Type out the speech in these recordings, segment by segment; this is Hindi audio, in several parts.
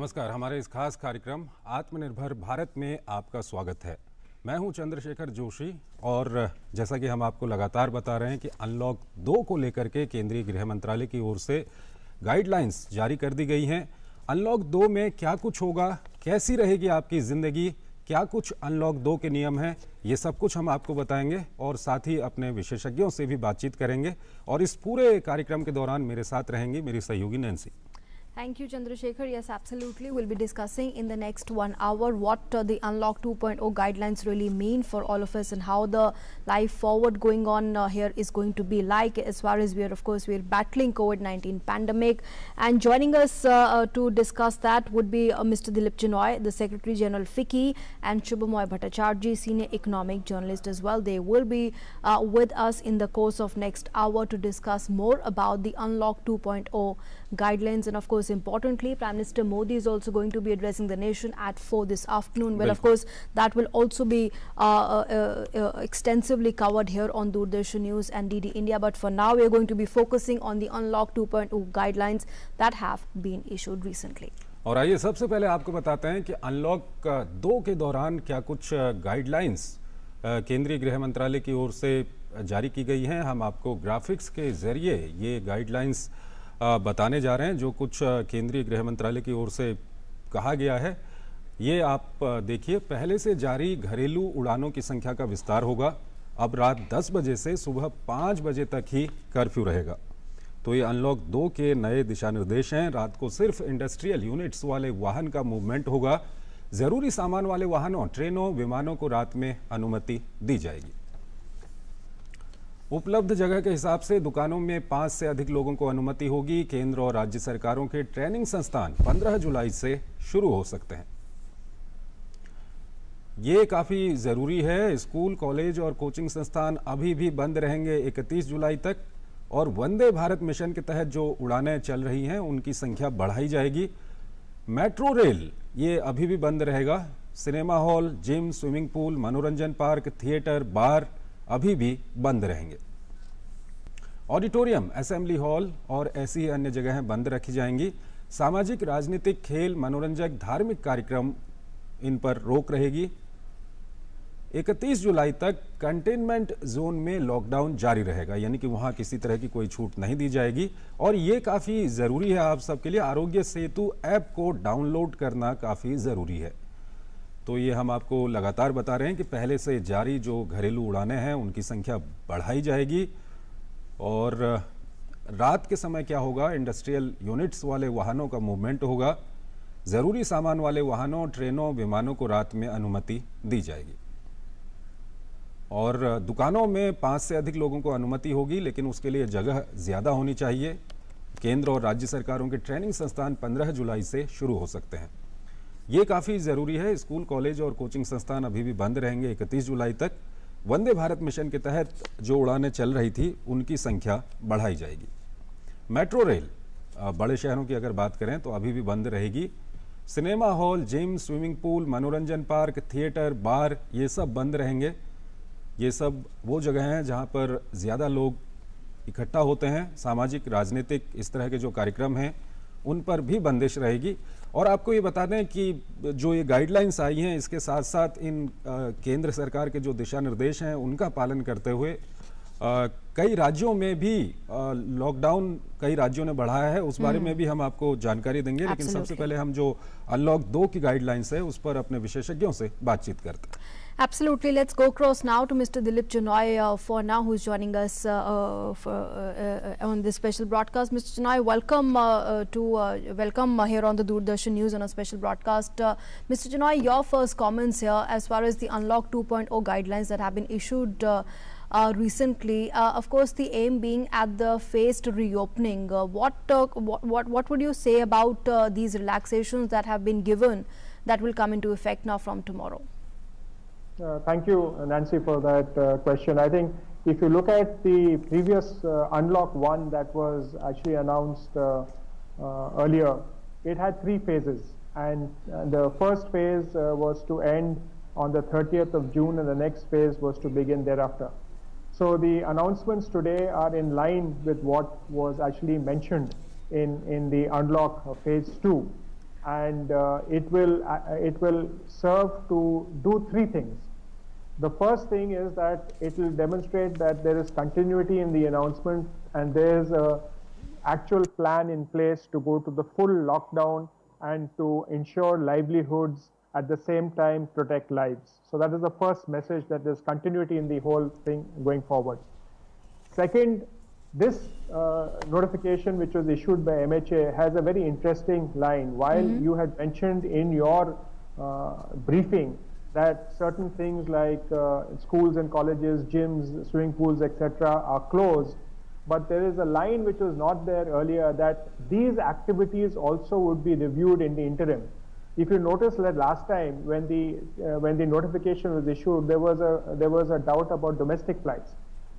नमस्कार। हमारे इस खास कार्यक्रम आत्मनिर्भर भारत में आपका स्वागत है। मैं हूं चंद्रशेखर जोशी और जैसा कि हम आपको लगातार बता रहे हैं कि अनलॉक 2 को लेकर के केंद्रीय गृह मंत्रालय की ओर से गाइडलाइंस जारी कर दी गई हैं। अनलॉक 2 में क्या कुछ होगा, कैसी रहेगी आपकी ज़िंदगी, क्या कुछ अनलॉक 2 के नियम हैं, ये सब कुछ हम आपको बताएंगे और साथ ही अपने विशेषज्ञों से भी बातचीत करेंगे। और इस पूरे कार्यक्रम के दौरान मेरे साथ रहेंगी मेरी सहयोगी Nancy. Thank you, Chandrasekhar. Yes, absolutely. We'll be discussing in the next 1 hour what the Unlock 2.0 guidelines really mean for all of us and how the life forward going on here is going to be like, as far as we're battling COVID-19 pandemic. And joining us to discuss that would be Mr. Dilip Chinoy, the Secretary General FICCI, and Shubhamoy Bhattacharjee, Senior Economic Journalist as well. They will be with us in the course of next hour to discuss more about the Unlock 2.0 guidelines. And of course, importantly, Prime Minister Modi is also going to be addressing the nation at 4 this afternoon. Well, of course, that will also be extensively covered here on Doordarshan News and DD India. But for now, we are going to be focusing on the Unlock 2.0 guidelines that have been issued recently. और आइए सबसे पहले आपको बताते हैं कि अनलॉक 2 के दौरान क्या कुछ गाइडलाइंस केंद्रीय गृह मंत्रालय की ओर से जारी की गई हैं। हम आपको ग्राफिक्स के जरिए ये गाइडलाइंस बताने जा रहे हैं जो कुछ केंद्रीय गृह मंत्रालय की ओर से कहा गया है। ये आप देखिए, पहले से जारी घरेलू उड़ानों की संख्या का विस्तार होगा। अब रात 10 बजे से सुबह 5 बजे तक ही कर्फ्यू रहेगा। तो ये अनलॉक 2 के नए दिशा निर्देश हैं। रात को सिर्फ इंडस्ट्रियल यूनिट्स वाले वाहन का मूवमेंट होगा। ज़रूरी सामान वाले वाहनों, ट्रेनों, विमानों को रात में अनुमति दी जाएगी। उपलब्ध जगह के हिसाब से दुकानों में 5 से अधिक लोगों को अनुमति होगी। केंद्र और राज्य सरकारों के ट्रेनिंग संस्थान 15 जुलाई से शुरू हो सकते हैं। ये काफ़ी ज़रूरी है। स्कूल, कॉलेज और कोचिंग संस्थान अभी भी बंद रहेंगे 31 जुलाई तक। और वंदे भारत मिशन के तहत जो उड़ानें चल रही हैं उनकी संख्या बढ़ाई जाएगी। मेट्रो रेल ये अभी भी बंद रहेगा। Cinema hall, gym, swimming pool, मनोरंजन पार्क, थिएटर, बार अभी भी बंद रहेंगे। ऑडिटोरियम, असेंबली हॉल और ऐसी ही अन्य जगहें बंद रखी जाएंगी। सामाजिक, राजनीतिक, खेल, मनोरंजक, धार्मिक कार्यक्रम, इन पर रोक रहेगी। 31 जुलाई तक कंटेनमेंट जोन में लॉकडाउन जारी रहेगा, यानी कि वहां किसी तरह की कोई छूट नहीं दी जाएगी। और ये काफ़ी ज़रूरी है आप सबके लिए। आरोग्य सेतु ऐप को डाउनलोड करना काफ़ी ज़रूरी है। तो ये हम आपको लगातार बता रहे हैं कि पहले से जारी जो घरेलू उड़ानें हैं उनकी संख्या बढ़ाई जाएगी। और रात के समय क्या होगा, इंडस्ट्रियल यूनिट्स वाले वाहनों का मूवमेंट होगा। ज़रूरी सामान वाले वाहनों, ट्रेनों, विमानों को रात में अनुमति दी जाएगी। और दुकानों में 5 से अधिक लोगों को अनुमति होगी, लेकिन उसके लिए जगह ज़्यादा होनी चाहिए। केंद्र और राज्य सरकारों के ट्रेनिंग संस्थान 15 जुलाई से शुरू हो सकते हैं। ये काफ़ी ज़रूरी है। स्कूल, कॉलेज और कोचिंग संस्थान अभी भी बंद रहेंगे 31 जुलाई तक। वंदे भारत मिशन के तहत जो उड़ानें चल रही थी उनकी संख्या बढ़ाई जाएगी। मेट्रो रेल, बड़े शहरों की अगर बात करें तो अभी भी बंद रहेगी। Cinema hall, gym, swimming pool, मनोरंजन पार्क, थिएटर, बार ये सब बंद रहेंगे। ये सब वो जगह हैं जहाँ पर ज़्यादा लोग इकट्ठा होते हैं। सामाजिक, राजनीतिक इस तरह के जो कार्यक्रम हैं उन पर भी बंदिश रहेगी। और आपको ये बता दें कि जो ये गाइडलाइंस आई हैं इसके साथ साथ इन केंद्र सरकार के जो दिशा निर्देश हैं उनका पालन करते हुए कई राज्यों में भी लॉकडाउन कई राज्यों ने बढ़ाया है। उस बारे में भी हम आपको जानकारी देंगे। लेकिन सबसे पहले हम जो अनलॉक 2 की गाइडलाइंस है उस पर अपने विशेषज्ञों से बातचीत करते हैं। Absolutely. Let's go across now to Mr. Dilip Chinoy for now, who's joining us on this special broadcast. Mr. Chinoy, welcome welcome here on the Doordarshan News on a special broadcast. Mr. Chinoy, your first comments here as far as the Unlock 2.0 guidelines that have been issued recently. Of course, the aim being at the phased reopening. What would you say about these relaxations that have been given that will come into effect now from tomorrow? Thank you, Nancy, for that question. I think if you look at the previous Unlock 1 that was actually announced earlier, it had 3 phases. And the first phase was to end on the 30th of June and the next phase was to begin thereafter. So the announcements today are in line with what was actually mentioned in the Unlock phase 2. and it will serve to do three things. The first thing is that it will demonstrate that there is continuity in the announcement and there is a actual plan in place to go to the full lockdown and to ensure livelihoods, at the same time protect lives. So that is the first message, that there's continuity in the whole thing going forward. Second, this notification which was issued by MHA has a very interesting line. While you had mentioned in your briefing that certain things like schools and colleges, gyms, swimming pools, etc. are closed, but there is a line which was not there earlier, that these activities also would be reviewed in the interim. If you notice that last time when the notification was issued, there was a doubt about domestic flights.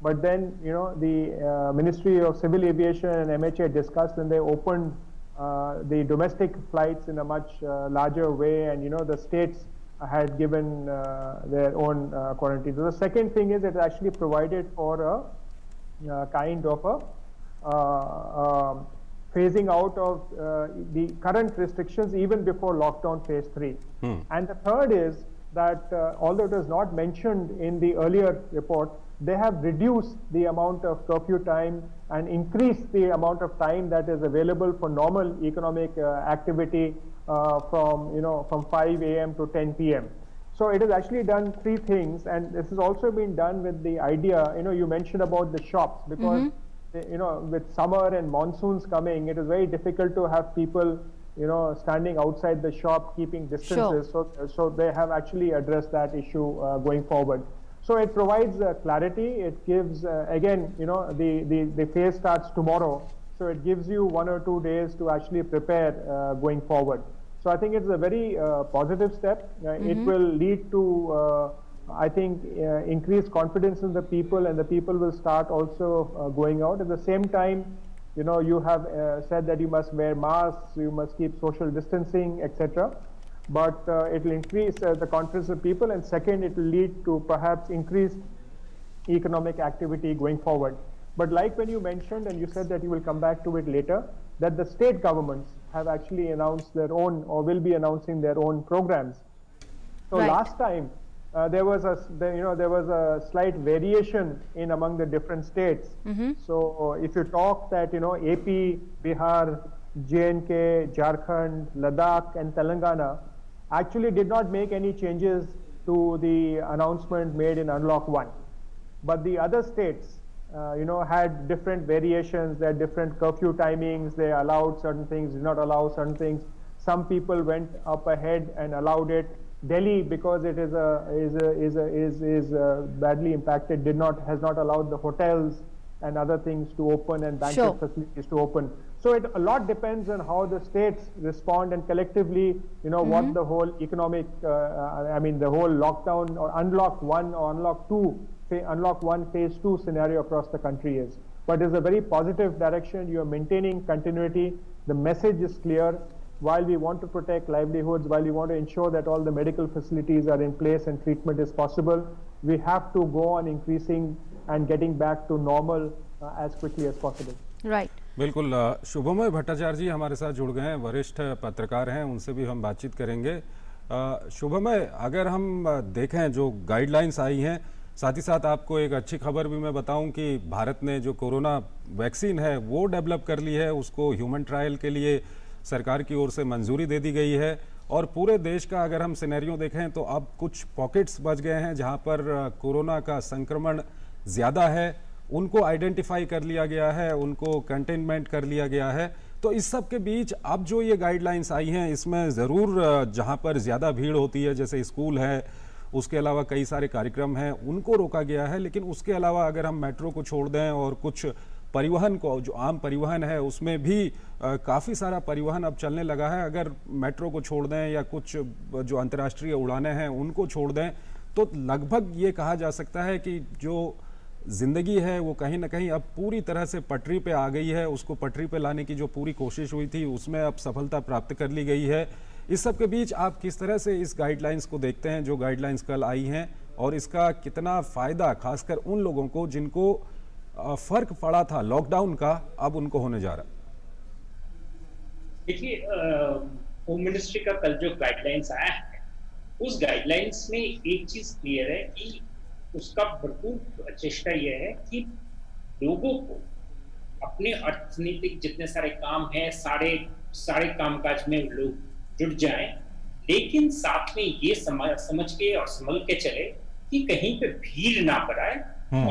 But then, the Ministry of Civil Aviation and MHA discussed, and they opened the domestic flights in a much larger way, and the states had given their own quarantine. So the second thing is it actually provided for a kind of a phasing out of the current restrictions even before lockdown phase 3. And the third is that although it was not mentioned in the earlier report, they have reduced the amount of curfew time and increased the amount of time that is available for normal economic activity from 5 a.m. to 10 p.m. So it has actually done three things, and this has also been done with the idea, you mentioned about the shops, because with summer and monsoons coming, it is very difficult to have people standing outside the shop keeping distances. Sure. So they have actually addressed that issue going forward. So it provides clarity. It gives again, the phase starts tomorrow, so it gives you 1 or 2 days to actually prepare going forward. So I think it's a very positive step. It will lead to I think increased confidence in the people, and the people will start also going out. At the same time, you have said that you must wear masks, you must keep social distancing, etc. But it will increase the confidence of people, and second, it will lead to perhaps increased economic activity going forward. But like when you mentioned, and you said that you will come back to it later, that the state governments have actually announced their own, or will be announcing their own programs. So Right. last time there was a slight variation in among the different states. So if you talk that AP, Bihar, J&K, Jharkhand, Ladakh, and Telangana actually did not make any changes to the announcement made in Unlock 1. But the other states, had different variations. They had different curfew timings. They allowed certain things, did not allow certain things. Some people went up ahead and allowed it. Delhi, because it is badly impacted, has not allowed the hotels and other things to open and banquet Sure. facilities to open. So a lot depends on how the states respond, and collectively, what the whole economic, the whole lockdown or Unlock 1 or Unlock 2, Unlock 1 phase 2 scenario across the country is. But it's a very positive direction. You are maintaining continuity. The message is clear. While we want to protect livelihoods, while we want to ensure that all the medical facilities are in place and treatment is possible, we have to go on increasing and getting back to normal as quickly as possible. Right. बिल्कुल शुभमय भट्टाचार्य जी हमारे साथ जुड़ गए हैं, वरिष्ठ पत्रकार हैं, उनसे भी हम बातचीत करेंगे। शुभमय, अगर हम देखें जो गाइडलाइंस आई हैं, साथ ही साथ आपको एक अच्छी खबर भी मैं बताऊं कि भारत ने जो कोरोना वैक्सीन है वो डेवलप कर ली है, उसको ह्यूमन ट्रायल के लिए सरकार की ओर से मंजूरी दे दी गई है। और पूरे देश का अगर हम सिनेरियो देखें तो अब कुछ पॉकेट्स बच गए हैं जहां पर कोरोना का संक्रमण ज़्यादा है, उनको आइडेंटिफाई कर लिया गया है, उनको कंटेनमेंट कर लिया गया है। तो इस सब के बीच अब जो ये गाइडलाइंस आई हैं, इसमें ज़रूर जहां पर ज़्यादा भीड़ होती है, जैसे स्कूल है, उसके अलावा कई सारे कार्यक्रम हैं, उनको रोका गया है। लेकिन उसके अलावा अगर हम मेट्रो को छोड़ दें और कुछ परिवहन को, जो आम परिवहन है, उसमें भी काफ़ी सारा परिवहन अब चलने लगा है। अगर मेट्रो को छोड़ दें या कुछ जो अंतर्राष्ट्रीय उड़ानें हैं उनको छोड़ दें, तो लगभग ये कहा जा सकता है कि जो ज़िंदगी है वो कहीं ना कहीं अब पूरी तरह से पटरी पे आ गई है। उसको पटरी पे लाने की जो पूरी कोशिश हुई थी उसमें अब सफलता प्राप्त कर ली गई है। इस सब के बीच आप किस तरह से इस गाइडलाइंस को देखते हैं, जो गाइडलाइंस कल आई हैं, और इसका कितना फ़ायदा खासकर उन लोगों को जिनको फ़र्क पड़ा था लॉकडाउन का, अब उनको होने जा रहा है? देखिए, होम मिनिस्ट्री का कल जो गाइडलाइंस आया है, उस गाइडलाइंस में एक चीज क्लियर है कि उसका भरपूर चेष्टा यह है कि लोगों को अपने अर्थनीतिक जितने सारे काम हैं, सारे कामकाज में लोग जुट जाएं, लेकिन साथ में ये समझ के और संभल के चले कि कहीं पे भीड़ ना पड़ाए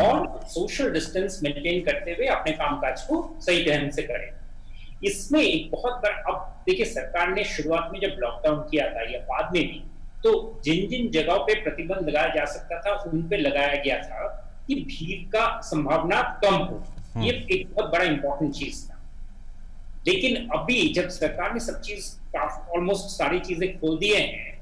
और सोशल डिस्टेंस मेंटेन करते हुए अपने कामकाज को सही ढंग से करें। इसमें एक बहुत बड़ा, अब देखिए सरकार ने शुरुआत में जब लॉकडाउन किया था या बाद में भी, तो जिन जिन जगहों पे प्रतिबंध लगाया जा सकता था उन पे लगाया गया था कि भीड़ का संभावना कम हो। ये एक बहुत बड़ा इंपॉर्टेंट चीज था। लेकिन अभी जब सरकार ने सब चीज ऑलमोस्ट सारी चीजें खोल दिए हैं,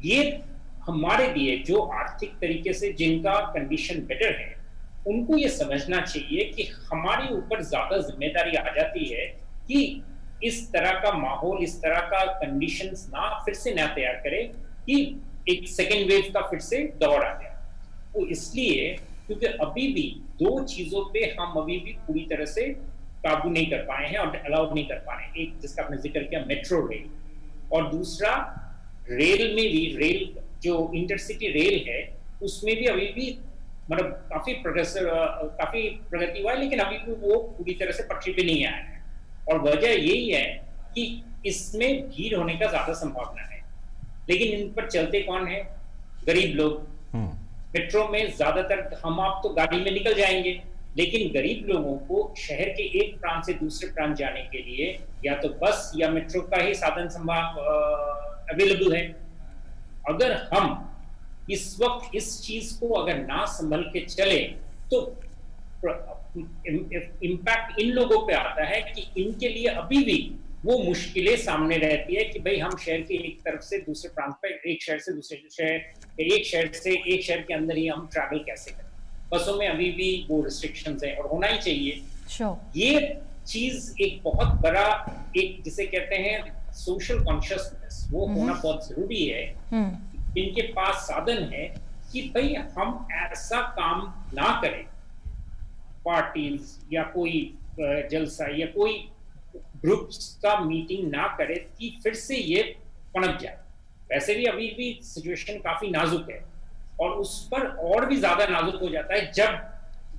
ये हमारे लिए जो आर्थिक तरीके से जिनका कंडीशन बेटर है, उनको ये समझना चाहिए कि हमारे ऊपर ज्यादा जिम्मेदारी आ जाती है कि इस तरह का माहौल, इस तरह का कंडीशंस फिर से ना तैयार करे कि एक सेकेंड वेव का फिर से दौर आ जाए। वो इसलिए क्योंकि अभी भी दो चीजों पे हम अभी भी पूरी तरह से काबू नहीं कर पाए हैं और अलाउ नहीं कर पा रहे हैं। एक जिसका आपने जिक्र किया मेट्रो रेल, और दूसरा रेल में भी, रेल जो इंटरसिटी रेल है उसमें भी अभी भी मतलब काफी प्रगति हुआ है, लेकिन अभी भी वो पूरी तरह से पटरी पे नहीं आया है। और वजह यही है कि इसमें भीड़ होने का ज्यादा संभावना है, लेकिन इन पर चलते कौन है? गरीब लोग। मेट्रो में ज्यादातर हम आप तो गाड़ी में निकल जाएंगे, लेकिन गरीब लोगों को शहर के एक प्रांत से दूसरे प्रांत जाने के लिए या तो बस या मेट्रो का ही साधन अवेलेबल है। अगर हम इस वक्त इस चीज को अगर ना संभल के चले तो इम्पैक्ट इन लोगों पे आता है कि इनके लिए अभी भी वो मुश्किलें सामने रहती है कि भाई हम शहर के एक तरफ से दूसरे प्रांत पर, एक शहर से दूसरे शहर, एक शहर के अंदर ही हम ट्रैवल कैसे करें। बसों में अभी भी वो रिस्ट्रिक्शंस है और होना ही चाहिए। ये चीज एक बहुत बड़ा, एक जिसे कहते हैं सोशल कॉन्शियसनेस, वो होना बहुत जरूरी है। इनके पास साधन है कि भाई हम ऐसा काम ना करें, पार्टीज या कोई जलसा या कोई ग्रुप्स का मीटिंग ना करे कि फिर से ये पनप जाए। वैसे भी अभी भी सिचुएशन काफी नाजुक है और उस पर और भी ज्यादा नाजुक हो जाता है जब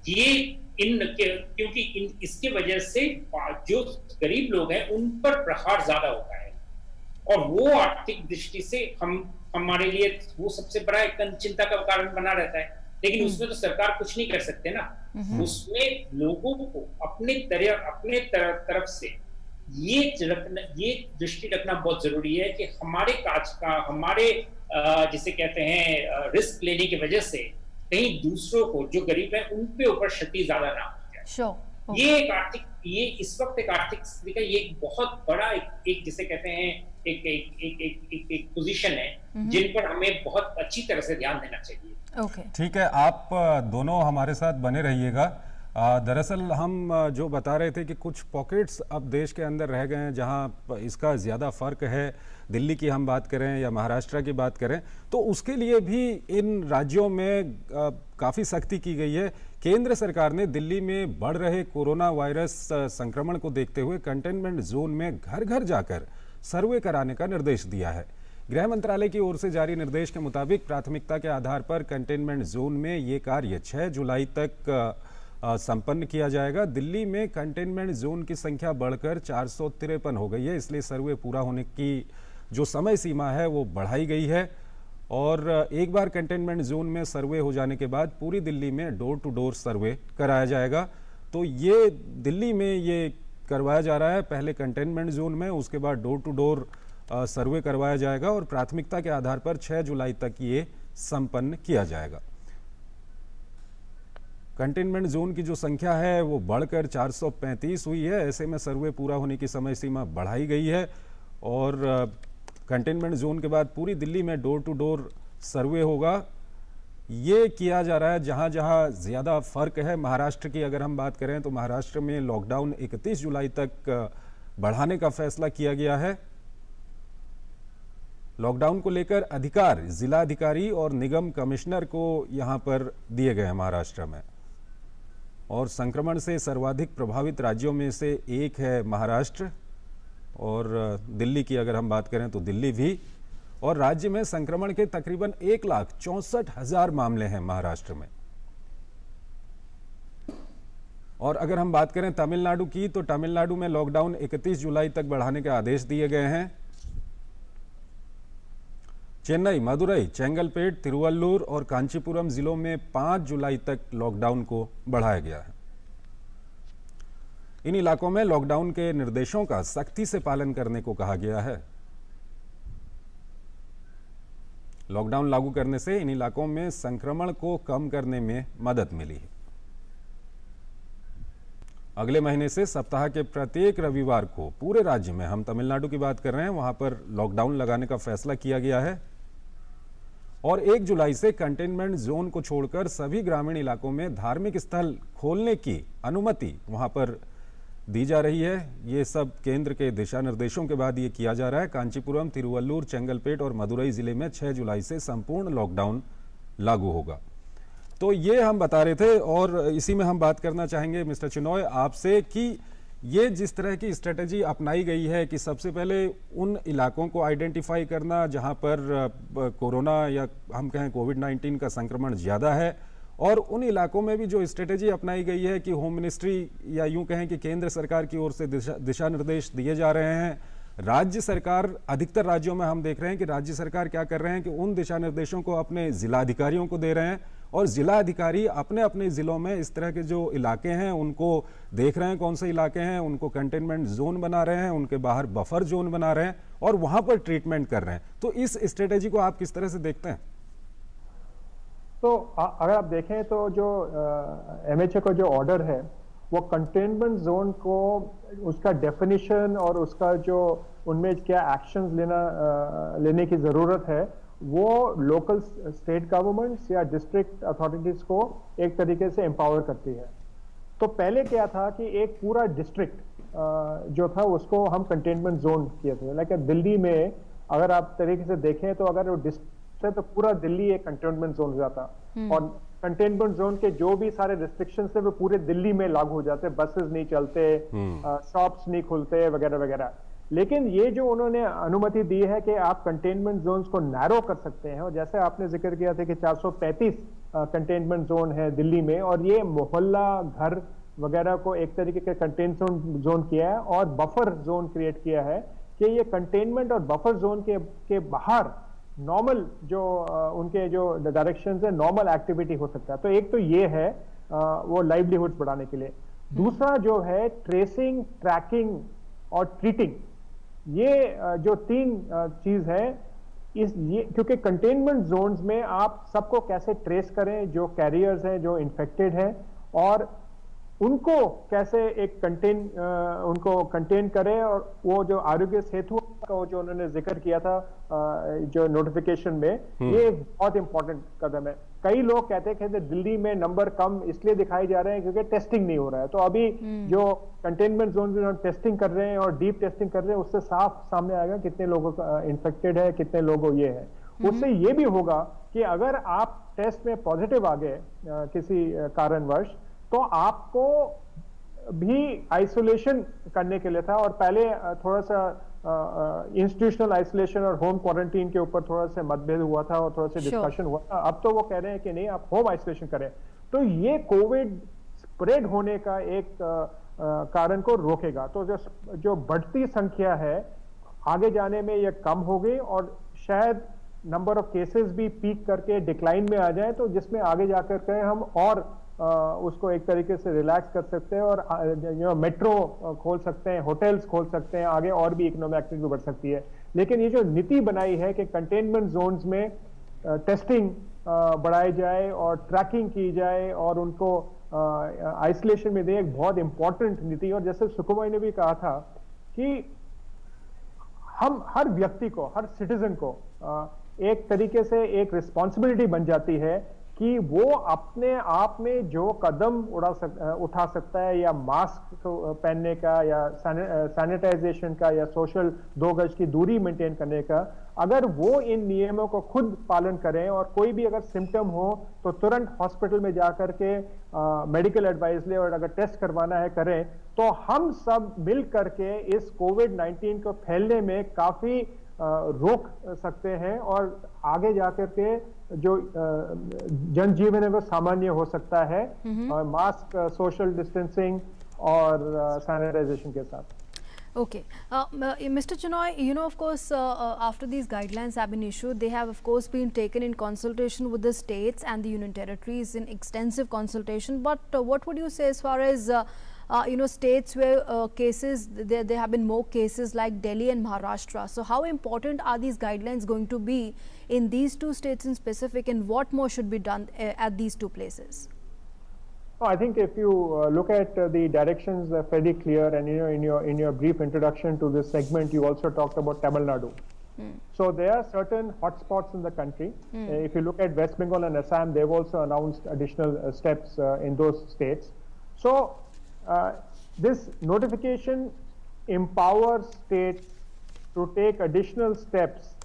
ये क्योंकि इसके वजह से जो गरीब लोग हैं उन पर प्रहार ज्यादा होता है और वो आर्थिक दृष्टि से हमारे लिए वो सबसे बड़ा एक चिंता का कारण बना रहता है। लेकिन उसमें तो सरकार कुछ नहीं कर सकते ना। उसमें लोगों को अपने तरफ से ये दृष्टि रखना बहुत जरूरी है कि हमारे काज का, हमारे जिसे कहते हैं रिस्क लेने की वजह से कहीं दूसरों को जो गरीब है उन पे ऊपर क्षति ज्यादा ना हो जाए। ये इस वक्त एक आर्थिक स्थिति का ये बहुत बड़ा एक जिसे कहते हैं एक पोजीशन है जिन पर हमें बहुत अच्छी तरह से ध्यान देना चाहिए। ठीक है, आप दोनों हमारे साथ बने रहिएगा। दरअसल हम जो बता रहे थे कि कुछ पॉकेट्स अब देश के अंदर रह गए हैं जहां इसका ज़्यादा फ़र्क है। दिल्ली की हम बात करें या महाराष्ट्र की बात करें तो उसके लिए भी इन राज्यों में काफ़ी सख्ती की गई है। केंद्र सरकार ने दिल्ली में बढ़ रहे कोरोना वायरस संक्रमण को देखते हुए कंटेनमेंट जोन में घर घर जाकर सर्वे कराने का निर्देश दिया है। गृह मंत्रालय की ओर से जारी निर्देश के मुताबिक प्राथमिकता के आधार पर कंटेनमेंट जोन में ये कार्य 6 जुलाई तक संपन्न किया जाएगा। दिल्ली में कंटेनमेंट जोन की संख्या बढ़कर 453 हो गई है, इसलिए सर्वे पूरा होने की जो समय सीमा है वो बढ़ाई गई है और एक बार कंटेनमेंट जोन में सर्वे हो जाने के बाद पूरी दिल्ली में डोर टू डोर सर्वे कराया जाएगा। तो ये दिल्ली में ये करवाया जा रहा है, पहले कंटेनमेंट जोन में, उसके बाद डोर टू डोर सर्वे करवाया जाएगा और प्राथमिकता के आधार पर 6 जुलाई तक ये संपन्न किया जाएगा। कंटेनमेंट जोन की जो संख्या है वो बढ़कर 435 हुई है, ऐसे में सर्वे पूरा होने की समय सीमा बढ़ाई गई है और कंटेनमेंट जोन के बाद पूरी दिल्ली में डोर टू डोर सर्वे होगा। ये किया जा रहा है जहां जहां ज़्यादा फर्क है। महाराष्ट्र की अगर हम बात करें तो महाराष्ट्र में लॉकडाउन 31 जुलाई तक बढ़ाने का फैसला किया गया है। लॉकडाउन को लेकर अधिकार जिलाधिकारी और निगम कमिश्नर को यहां पर दिए गए हैं महाराष्ट्र में और संक्रमण से सर्वाधिक प्रभावित राज्यों में से एक है महाराष्ट्र। और दिल्ली की अगर हम बात करें तो दिल्ली भी। और राज्य में संक्रमण के तकरीबन 1,64,000 मामले हैं महाराष्ट्र में। और अगर हम बात करें तमिलनाडु की, तो तमिलनाडु में लॉकडाउन 31 जुलाई तक बढ़ाने के आदेश दिए गए हैं। चेन्नई, मदुरई, चेंगलपेट, तिरुवल्लुर और कांचीपुरम जिलों में 5 जुलाई तक लॉकडाउन को बढ़ाया गया है। इन इलाकों में लॉकडाउन के निर्देशों का सख्ती से पालन करने को कहा गया है। लॉकडाउन लागू करने से इन इलाकों में संक्रमण को कम करने में मदद मिली है। अगले महीने से सप्ताह के प्रत्येक रविवार को पूरे राज्य में, हम तमिलनाडु की बात कर रहे हैं, वहां पर लॉकडाउन लगाने का फैसला किया गया है। और 1 जुलाई से कंटेनमेंट जोन को छोड़कर सभी ग्रामीण इलाकों में धार्मिक स्थल खोलने की अनुमति वहां पर दी जा रही है। ये सब केंद्र के दिशा निर्देशों के बाद ये किया जा रहा है। कांचीपुरम, तिरुवल्लुर, चेंगलपेट और मदुरई जिले में 6 जुलाई से संपूर्ण लॉकडाउन लागू होगा। तो ये हम बता रहे थे और इसी में हम बात करना चाहेंगे मिस्टर चिनॉय आपसे कि ये जिस तरह की स्ट्रेटेजी अपनाई गई है कि सबसे पहले उन इलाकों को आइडेंटिफाई करना जहां पर कोरोना या हम कहें कोविड-19 का संक्रमण ज़्यादा है, और उन इलाकों में भी जो स्ट्रेटेजी अपनाई गई है कि होम मिनिस्ट्री या यूं कहें कि केंद्र सरकार की ओर से दिशा निर्देश दिए जा रहे हैं। राज्य सरकार, अधिकतर राज्यों में हम देख रहे हैं कि राज्य सरकार क्या कर रहे हैं कि उन दिशा निर्देशों को अपने जिलाधिकारियों को दे रहे हैं और जिला अधिकारी अपने अपने जिलों में इस तरह के जो इलाके हैं उनको देख रहे हैं, कौन से इलाके हैं, उनको कंटेनमेंट जोन बना रहे हैं, उनके बाहर बफर जोन बना रहे हैं और वहां पर ट्रीटमेंट कर रहे हैं। तो इस स्ट्रेटेजी को आप किस तरह से देखते हैं? तो अगर आप देखें तो जो MHA का जो ऑर्डर है वो कंटेनमेंट जोन को, उसका डेफिनेशन और उसका जो उनमें क्या एक्शंस लेने की ज़रूरत है वो लोकल स्टेट गवर्नमेंट्स या डिस्ट्रिक्ट अथॉरिटीज़ को एक तरीके से एम्पावर करती है। तो पहले क्या था कि एक पूरा डिस्ट्रिक्ट जो था उसको हम कंटेनमेंट जोन किए थे। लाइक दिल्ली में अगर आप तरीके से देखें तो अगर वो डिस्ट्रिक्ट है तो पूरा दिल्ली एक कंटेनमेंट जोन हो जाता और कंटेनमेंट जोन के जो भी सारे रिस्ट्रिक्शंस थे वो पूरे दिल्ली में लागू हो जाते, बसेस नहीं चलते, शॉप्स नहीं खुलते वगैरह वगैरह। लेकिन ये जो उन्होंने अनुमति दी है कि आप कंटेनमेंट जोन्स को नैरो कर सकते हैं, और जैसे आपने जिक्र किया था कि 435 कंटेनमेंट जोन है दिल्ली में, और ये मोहल्ला, घर वगैरह को एक तरीके के कंटेनमेंट जोन किया है और बफर जोन क्रिएट किया है कि ये कंटेनमेंट और बफर जोन के बाहर नॉर्मल जो उनके जो डायरेक्शंस है, नॉर्मल एक्टिविटी हो सकता है। तो एक तो ये है वो लाइवलीहुड्स बढ़ाने के लिए। दूसरा जो है ट्रेसिंग, ट्रैकिंग और ट्रीटिंग, ये जो 3 चीज है, ये क्योंकि कंटेनमेंट जोन्स में आप सबको कैसे ट्रेस करें जो कैरियर्स हैं, जो इन्फेक्टेड हैं, और उनको कैसे एक उनको कंटेन करें। और वो जो आरोग्य सेतु का जो उन्होंने जिक्र किया था जो नोटिफिकेशन में, ये एक बहुत इंपॉर्टेंट कदम है। कई लोग कहते हैं कि दिल्ली में नंबर कम इसलिए दिखाई जा रहे हैं क्योंकि टेस्टिंग नहीं हो रहा है। तो अभी जो कंटेनमेंट जोन में टेस्टिंग कर रहे हैं और डीप टेस्टिंग कर रहे हैं, उससे साफ सामने आएगा कितने लोगों का इन्फेक्टेड है, कितने लोगों ये है। उससे ये भी होगा कि अगर आप टेस्ट में पॉजिटिव आ गए किसी कारणवश, तो आपको भी आइसोलेशन करने के लिए था, और पहले थोड़ा सा इंस्टीट्यूशनल आइसोलेशन और होम क्वारंटीन के ऊपर थोड़ा सा मतभेद हुआ था और थोड़ा सा डिस्कशन हुआ था। अब तो वो कह रहे हैं कि नहीं, आप होम आइसोलेशन करें। तो ये कोविड स्प्रेड होने का एक कारण को रोकेगा। तो जो बढ़ती संख्या है आगे जाने में ये कम होगी और शायद नंबर ऑफ केसेस भी पीक करके डिक्लाइन में आ जाए, तो जिसमें आगे जाकर के हम और उसको एक तरीके से रिलैक्स कर सकते हैं और मेट्रो खोल सकते हैं, होटल्स खोल सकते हैं, आगे और भी इकोनॉमिक एक्टिविटी बढ़ सकती है। लेकिन ये जो नीति बनाई है कि कंटेनमेंट जोन्स में टेस्टिंग बढ़ाई जाए और ट्रैकिंग की जाए और उनको आइसोलेशन में दे, एक बहुत इंपॉर्टेंट नीति। और जैसे सुकुमाई ने भी कहा था कि हम हर व्यक्ति को, हर सिटीजन को एक तरीके से एक रिस्पॉन्सिबिलिटी बन जाती है कि वो अपने आप में जो कदम उठा सकता है, या मास्क पहनने का, या सैनिटाइजेशन का, या सोशल 2 गज की दूरी मेंटेन करने का, अगर वो इन नियमों को खुद पालन करें और कोई भी अगर सिम्टम हो तो तुरंत हॉस्पिटल में जाकर के मेडिकल एडवाइस ले, और अगर टेस्ट करवाना है करें, तो हम सब मिल करके इस कोविड-19 को फैलने में काफी रोक सकते हैं, और आगे जाकर के जो जनजीवन है वो सामान्य हो सकता है, और मास्क, सोशल डिस्टेंसिंग और सैनिटाइजेशन के साथ। Okay, Mr. Chenoy, you know, of course, after these guidelines have been issued, they have, of course, been taken in consultation with the states and the union territories, in extensive consultation. But what would you say as far as you know, states where cases, there have been more cases like Delhi and Maharashtra? So how important are these guidelines going to be in these 2 states in specific, and what more should be done at these 2 places? I think if you look at the directions, they're fairly clear, and you know, in your brief introduction to this segment, you also talked about Tamil Nadu. So there are certain hotspots in the country. If you look at West Bengal and Assam, they've also announced additional steps in those states. So this notification empowers states to take additional steps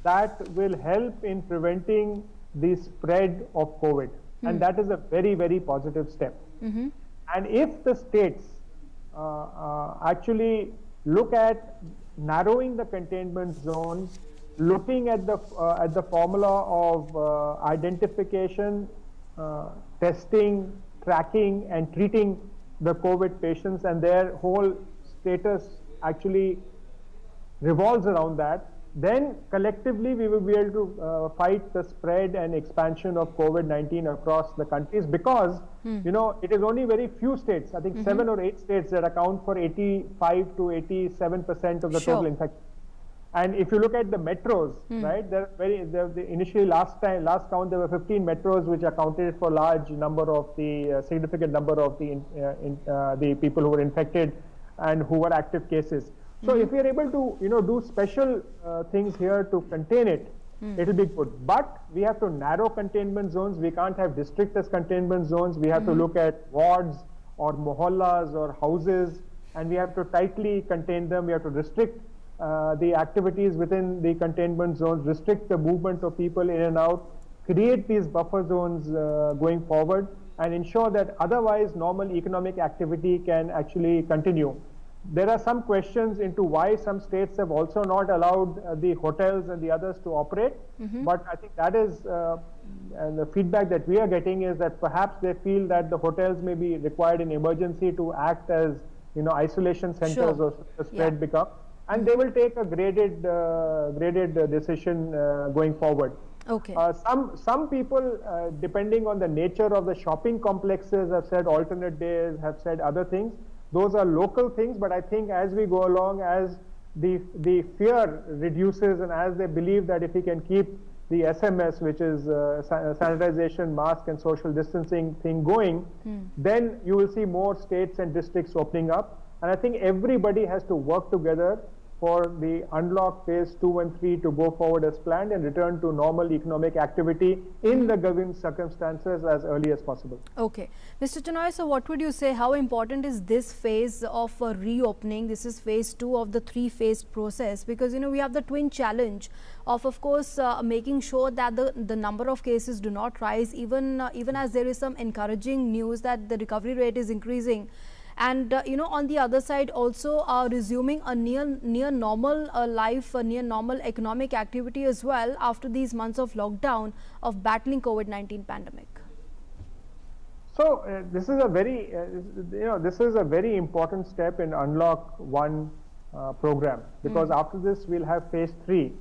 that will help in preventing the spread of COVID. And that is a very, very positive step. And if the states actually look at narrowing the containment zones, looking at the formula of identification, testing, tracking, and treating the COVID patients, and their whole status actually revolves around that, then collectively we will be able to fight the spread and expansion of COVID-19 across the countries, because you know, it is only very few states, I think 7 or 8 states, that account for 85 to 87% of the total infection. And if you look at the metros, right, initially last count there were 15 metros which accounted for large number of the significant number of the people who were infected and who were active cases. So if we are able to, you know, do special things here to contain it, it will be good. But we have to narrow containment zones. We can't have district as containment zones. We have to look at wards or mohallas or houses, and we have to tightly contain them. We have to restrict the activities within the containment zones, restrict the movement of people in and out, create these buffer zones going forward, and ensure that otherwise normal economic activity can actually continue. There are some questions into why some states have also not allowed the hotels and the others to operate, but I think that is, and the feedback that we are getting is that perhaps they feel that the hotels may be required in emergency to act as, you know, isolation centers or the spread become, and they will take a graded decision going forward. Okay. Some people, depending on the nature of the shopping complexes, have said alternate days, have said other things. Those are local things, but I think as we go along, as the fear reduces, and as they believe that if we can keep the SMS, which is sanitization, mask, and social distancing thing going, then you will see more states and districts opening up. And I think everybody has to work together for the unlock phase 2 and 3 to go forward as planned and return to normal economic activity in the given circumstances as early as possible. Okay. Mr. Chenoy, so what would you say, how important is this phase of reopening? This is phase 2 of the 3-phase process, because, you know, we have the twin challenge of course, making sure that the number of cases do not rise, even as there is some encouraging news that the recovery rate is increasing. And you know, on the other side also resuming a near normal life, near normal economic activity as well after these months of lockdown of battling COVID-19 pandemic. So this is a very this is a very important step in Unlock 1 program, because after this we'll have phase 3,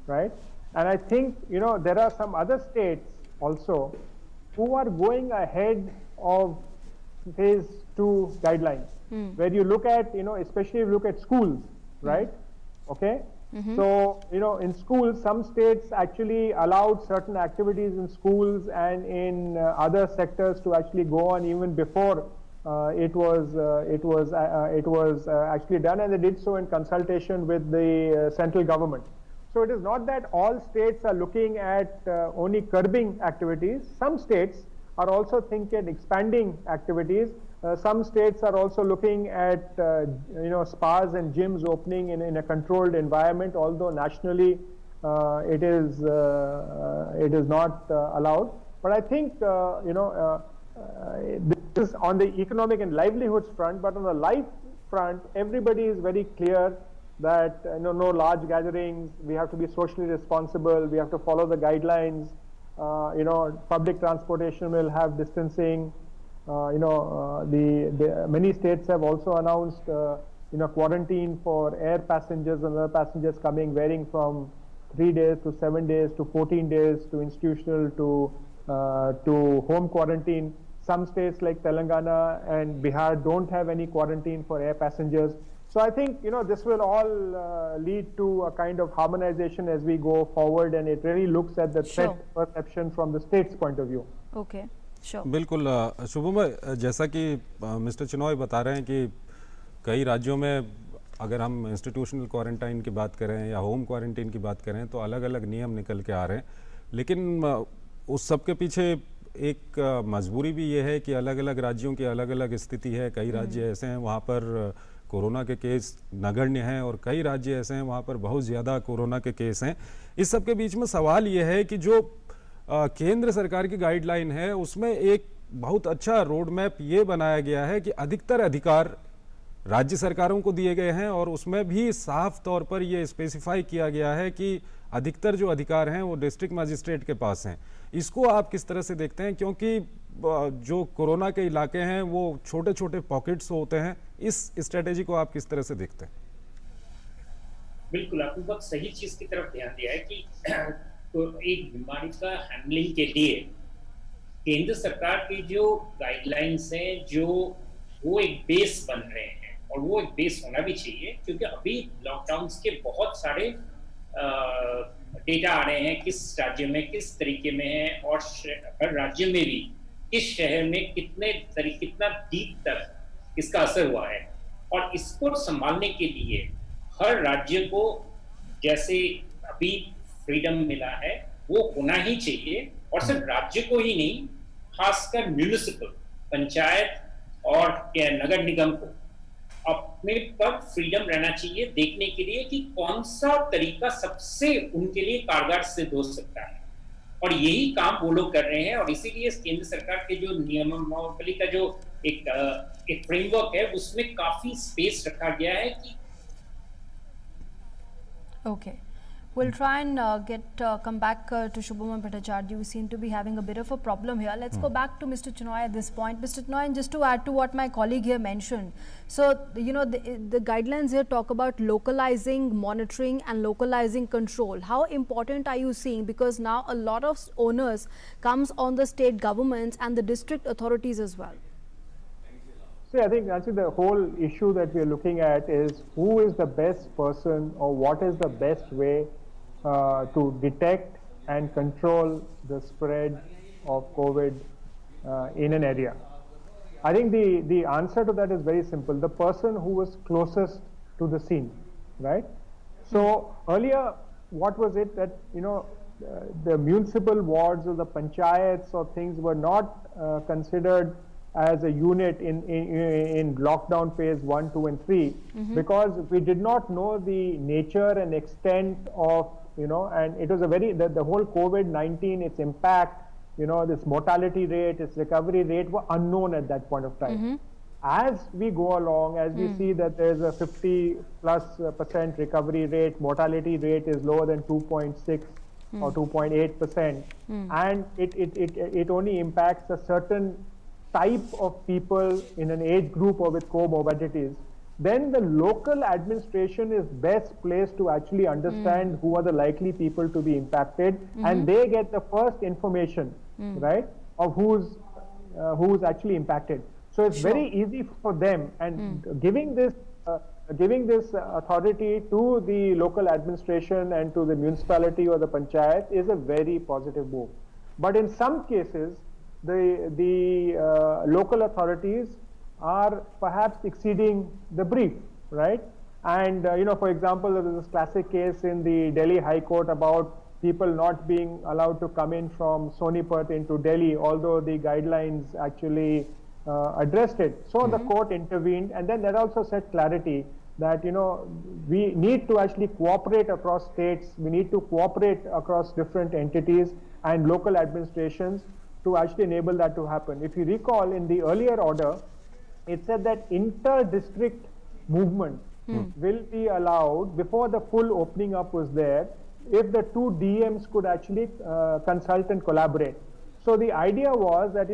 right? And I think, you know, there are some other states also who are going ahead of phase 2 guidelines, where you look at, you know, especially if you look at schools, right? Okay. So, you know, in schools, some states actually allowed certain activities in schools and in other sectors to actually go on even before it was actually done, and they did so in consultation with the central government. So it is not that all states are looking at only curbing activities. Some states are also thinking at expanding activities. Some states are also looking at spas and gyms opening in a controlled environment, although nationally it is not allowed. But I think this is on the economic and livelihoods front, but on the life front, everybody is very clear that no large gatherings, we have to be socially responsible, we have to follow the guidelines, public transportation will have distancing, many states have also announced quarantine for air passengers and other passengers coming, varying from 3 days to 7 days to 14 days to institutional to home quarantine. Some states like Telangana and Bihar don't have any quarantine for air passengers. So I think this will all lead to a kind of harmonization as we go forward, and it really looks at the threat perception from the state's point of view. Okay, sure. बिल्कुल शुभम, जैसा कि मिस्टर चिनॉय बता रहे हैं कि कई राज्यों में अगर हम इंस्टीट्यूशनल क्वारंटाइन की बात करें या होम क्वारंटाइन की बात करें तो अलग अलग नियम निकल के आ रहे हैं, लेकिन उस सब के पीछे एक मजबूरी भी ये है कि अलग अलग राज्यों की अलग अलग स्थिति है। कई राज्य ऐसे हैं वहाँ पर कोरोना के केस नगण्य हैं और कई राज्य ऐसे हैं वहाँ पर बहुत ज़्यादा कोरोना के केस हैं। इस सब के बीच में सवाल ये है कि जो केंद्र सरकार की गाइडलाइन है उसमें एक बहुत अच्छा रोड मैप ये बनाया गया है कि अधिकतर अधिकार राज्य सरकारों को दिए गए हैं और उसमें भी साफ तौर पर ये स्पेसिफाई किया गया है कि अधिकतर जो अधिकार हैं वो डिस्ट्रिक्ट मजिस्ट्रेट के पास हैं। इसको आप किस तरह से देखते हैं, क्योंकि जो कोरोना के इलाके हैं वो छोटे छोटे पॉकेट्स होते हैं, इस स्ट्रेटेजी को आप किस तरह से देखते हैं? बिल्कुल, आपने बहुत सही चीज की तरफ ध्यान दिया है कि तो एक बीमारी का हैंडलिंग के लिए केंद्र सरकार की जो गाइडलाइंस हैं जो वो एक बेस बन रहे हैं और वो एक बेस होना भी चाहिए, क्योंकि अभी लॉकडाउन के बहुत सारे डेटा आ रहे हैं किस राज्य में किस तरीके में है और हर राज्य में भी किस शहर में कितना डीप तक इसका असर हुआ है। और इसको संभालने के लिए हर राज्य को जैसे अभी फ्रीडम मिला है वो होना ही चाहिए, और सिर्फ राज्य को ही नहीं, खासकर म्यूनिसिपल पंचायत और नगर निगम को अपने पर फ्रीडम रहना चाहिए देखने के लिए कि कौन सा तरीका सबसे उनके लिए कारगर सिद्ध हो सकता है, और यही काम वो लोग कर रहे हैं। और इसीलिए केंद्र सरकार के जो नियमावली का जो एक फ्रेमवर्क है उसमें काफी स्पेस रखा गया है कि Okay. We'll try and come back to Shubham Bhattacharya. We seem to be having a bit of a problem here. Let's go back to Mr. Chinoy at this point. Mr. Chinoy, just to add to what my colleague here mentioned. So, the guidelines here talk about localizing monitoring and localizing control. How important are you seeing? Because now a lot of onus comes on the state governments and the district authorities as well. See, I think actually the whole issue that we are looking at is who is the best person or what is the best way to detect and control the spread of COVID in an area. I think the answer to that is very simple. The person who was closest to the scene, right? So earlier, what was it that, the municipal wards or the panchayats or things were not considered as a unit in lockdown phase 1, 2 and 3, because we did not know the nature and extent of, and it was a very, the whole COVID-19, its impact, this mortality rate, its recovery rate were unknown at that point of time. As we go along, as we see that there's a 50+% recovery rate, mortality rate is lower than 2.6 or 2.8%, and it only impacts a certain type of people in an age group or with comorbidities, then the local administration is best placed to actually understand who are the likely people to be impacted, and they get the first information, right, of who's actually impacted. So it's very easy for them, and giving this authority to the local administration and to the municipality or the panchayat is a very positive move. But in some cases, the local authorities are perhaps exceeding the brief, right? And for example, there was this classic case in the Delhi High Court about people not being allowed to come in from Sonipat into Delhi, although the guidelines actually addressed it. So the court intervened, and then that also set clarity that we need to actually cooperate across states, we need to cooperate across different entities and local administrations to actually enable that to happen. If you recall, in the earlier order, it said that inter-district movement will be allowed before the full opening up was there, if the two DMs could actually consult and collaborate. So the idea was that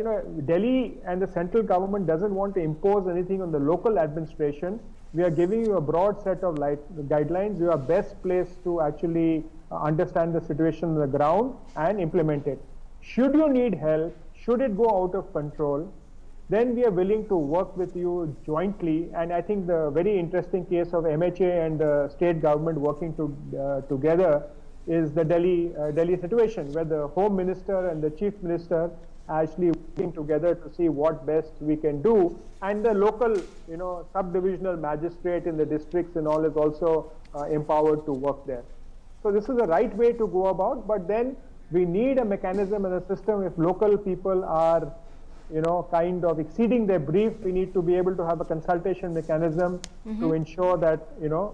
Delhi and the central government doesn't want to impose anything on the local administration. We are giving you a broad set of guidelines. You are best placed to actually understand the situation on the ground and implement it. Should you need help, should it go out of control, then we are willing to work with you jointly. And I think the very interesting case of MHA and the state government working together is the Delhi situation, where the Home Minister and the Chief Minister are actually working together to see what best we can do, and the local, sub-divisional magistrate in the districts and all is also empowered to work there. So this is the right way to go about, but then we need a mechanism and a system. If local people are kind of exceeding their brief, we need to be able to have a consultation mechanism to ensure that,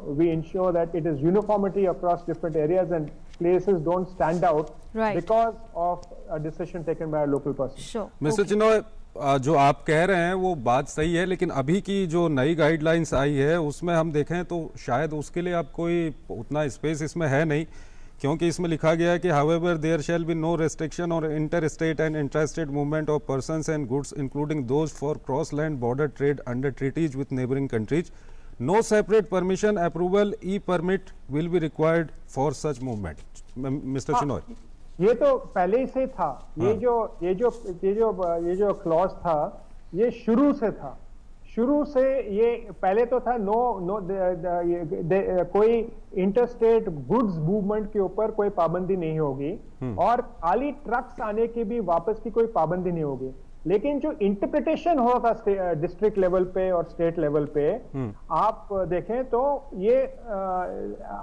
we ensure that it is uniformity across different areas and places don't stand out because of a decision taken by a local person. Sure. Mister Chinoy, जो आप कह रहे हैं वो बात सही है, लेकिन अभी की जो नई गाइडलाइंस आई है उसमें हम देखें तो शायद उसके लिए अब कोई उतना स्पेस इसमें है नहीं, क्योंकि इसमें लिखा गया है कि however there shall be no restriction और inter state and intrastate movement of persons and goods including those for cross land border trade under treaties with neighbouring countries. No separate permission approval e permit will be required for such movement. Mister Chinoy, ये तो पहले ही से था. ये जो क्लॉज था ये शुरू से था. शुरू से ये पहले तो था कोई इंटरस्टेट गुड्स मूवमेंट के ऊपर कोई पाबंदी नहीं होगी और खाली ट्रक्स आने की भी वापस की कोई पाबंदी नहीं होगी. लेकिन जो इंटरप्रिटेशन हो रहा था डिस्ट्रिक्ट लेवल पे और स्टेट लेवल पे, आप देखें तो ये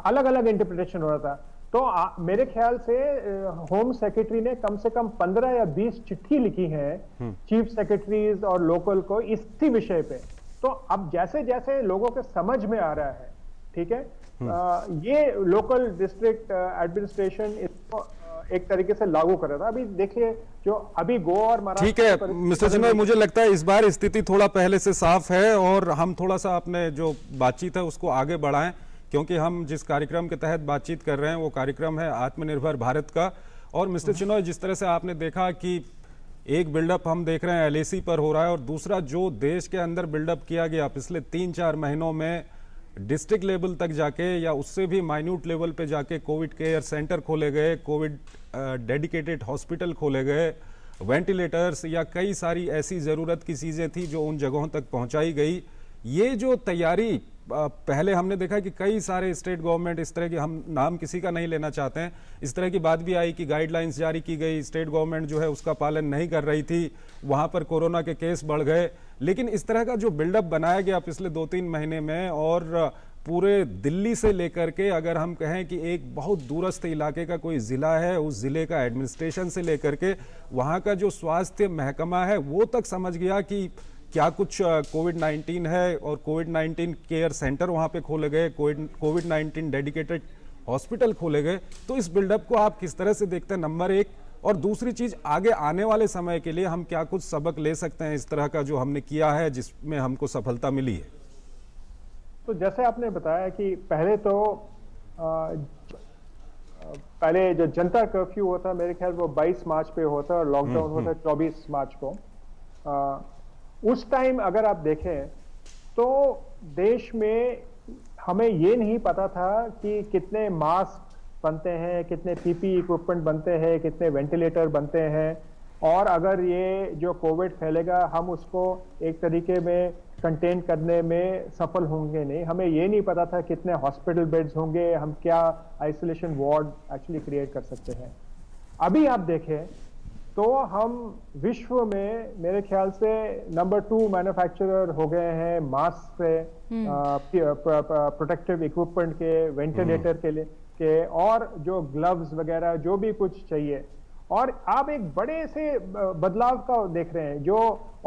अलग अलग इंटरप्रिटेशन हो रहा था. तो मेरे ख्याल से होम सेक्रेटरी ने कम से कम 15 या 20 चिट्ठी लिखी है चीफ सेक्रेटरीज और लोकल को इसी विषय पे. तो अब जैसे जैसे लोगों के समझ में आ रहा है, ठीक है, ये लोकल डिस्ट्रिक्ट एडमिनिस्ट्रेशन इसको एक तरीके से लागू कर रहा था. अभी देखिए जो अभी गोवा और महाराष्ट्र. ठीक है मिस्टर चिनॉय, मुझे लगता है इस बार स्थिति थोड़ा पहले से साफ है और हम थोड़ा सा अपने जो बातचीत है उसको आगे बढ़ाएं, क्योंकि हम जिस कार्यक्रम के तहत बातचीत कर रहे हैं वो कार्यक्रम है आत्मनिर्भर भारत का. और मिस्टर चिनॉय, जिस तरह से आपने देखा कि एक बिल्डअप हम देख रहे हैं LAC पर हो रहा है और दूसरा जो देश के अंदर बिल्डअप किया गया पिछले 3-4 महीनों में डिस्ट्रिक्ट लेवल तक जाके या उससे भी माइन्यूट लेवल पे जाके कोविड केयर सेंटर खोले गए, कोविड डेडिकेटेड हॉस्पिटल खोले गए, वेंटिलेटर्स या कई सारी ऐसी ज़रूरत की चीज़ें थी जो उन जगहों तक पहुंचाई गई. ये जो तैयारी पहले हमने देखा कि कई सारे स्टेट गवर्नमेंट इस तरह की, हम नाम किसी का नहीं लेना चाहते हैं, इस तरह की बात भी आई कि गाइडलाइंस जारी की गई, स्टेट गवर्नमेंट जो है उसका पालन नहीं कर रही थी, वहां पर कोरोना के केस बढ़ गए. लेकिन इस तरह का जो बिल्डअप बनाया गया पिछले 2-3 महीने में और पूरे दिल्ली से लेकर के अगर हम कहें कि एक बहुत दूरस्थ इलाके का कोई ज़िला है, उस ज़िले का एडमिनिस्ट्रेशन से लेकर के वहाँ का जो स्वास्थ्य महकमा है वो तक समझ गया कि क्या कुछ कोविड-19 है और कोविड-19 केयर सेंटर वहाँ पे खोले गए, कोविड-19 डेडिकेटेड हॉस्पिटल खोले गए. तो इस बिल्डअप को आप किस तरह से देखते हैं, नंबर एक. और दूसरी चीज़, आगे आने वाले समय के लिए हम क्या कुछ सबक ले सकते हैं इस तरह का जो हमने किया है जिसमें हमको सफलता मिली है? तो जैसे आपने बताया कि पहले तो पहले जो जनता कर्फ्यू होता, मेरे ख्याल वो 22 मार्च पे होता और लॉकडाउन होता 24 मार्च को. उस टाइम अगर आप देखें तो देश में हमें ये नहीं पता था कि कितने मास्क बनते हैं, कितने PPE इक्विपमेंट बनते हैं, कितने वेंटिलेटर बनते हैं, और अगर ये जो कोविड फैलेगा हम उसको एक तरीके में कंटेन करने में सफल होंगे नहीं. हमें ये नहीं पता था कितने हॉस्पिटल बेड्स होंगे, हम क्या आइसोलेशन वार्ड एक्चुअली क्रिएट कर सकते हैं. अभी आप देखें तो हम विश्व में मेरे ख्याल से नंबर 2 मैन्युफैक्चरर हो गए हैं मास्क से, प्रोटेक्टिव इक्विपमेंट के, वेंटिलेटर के लिए के, और जो ग्लव्स वगैरह जो भी कुछ चाहिए। और आप एक बड़े से बदलाव का देख रहे हैं, जो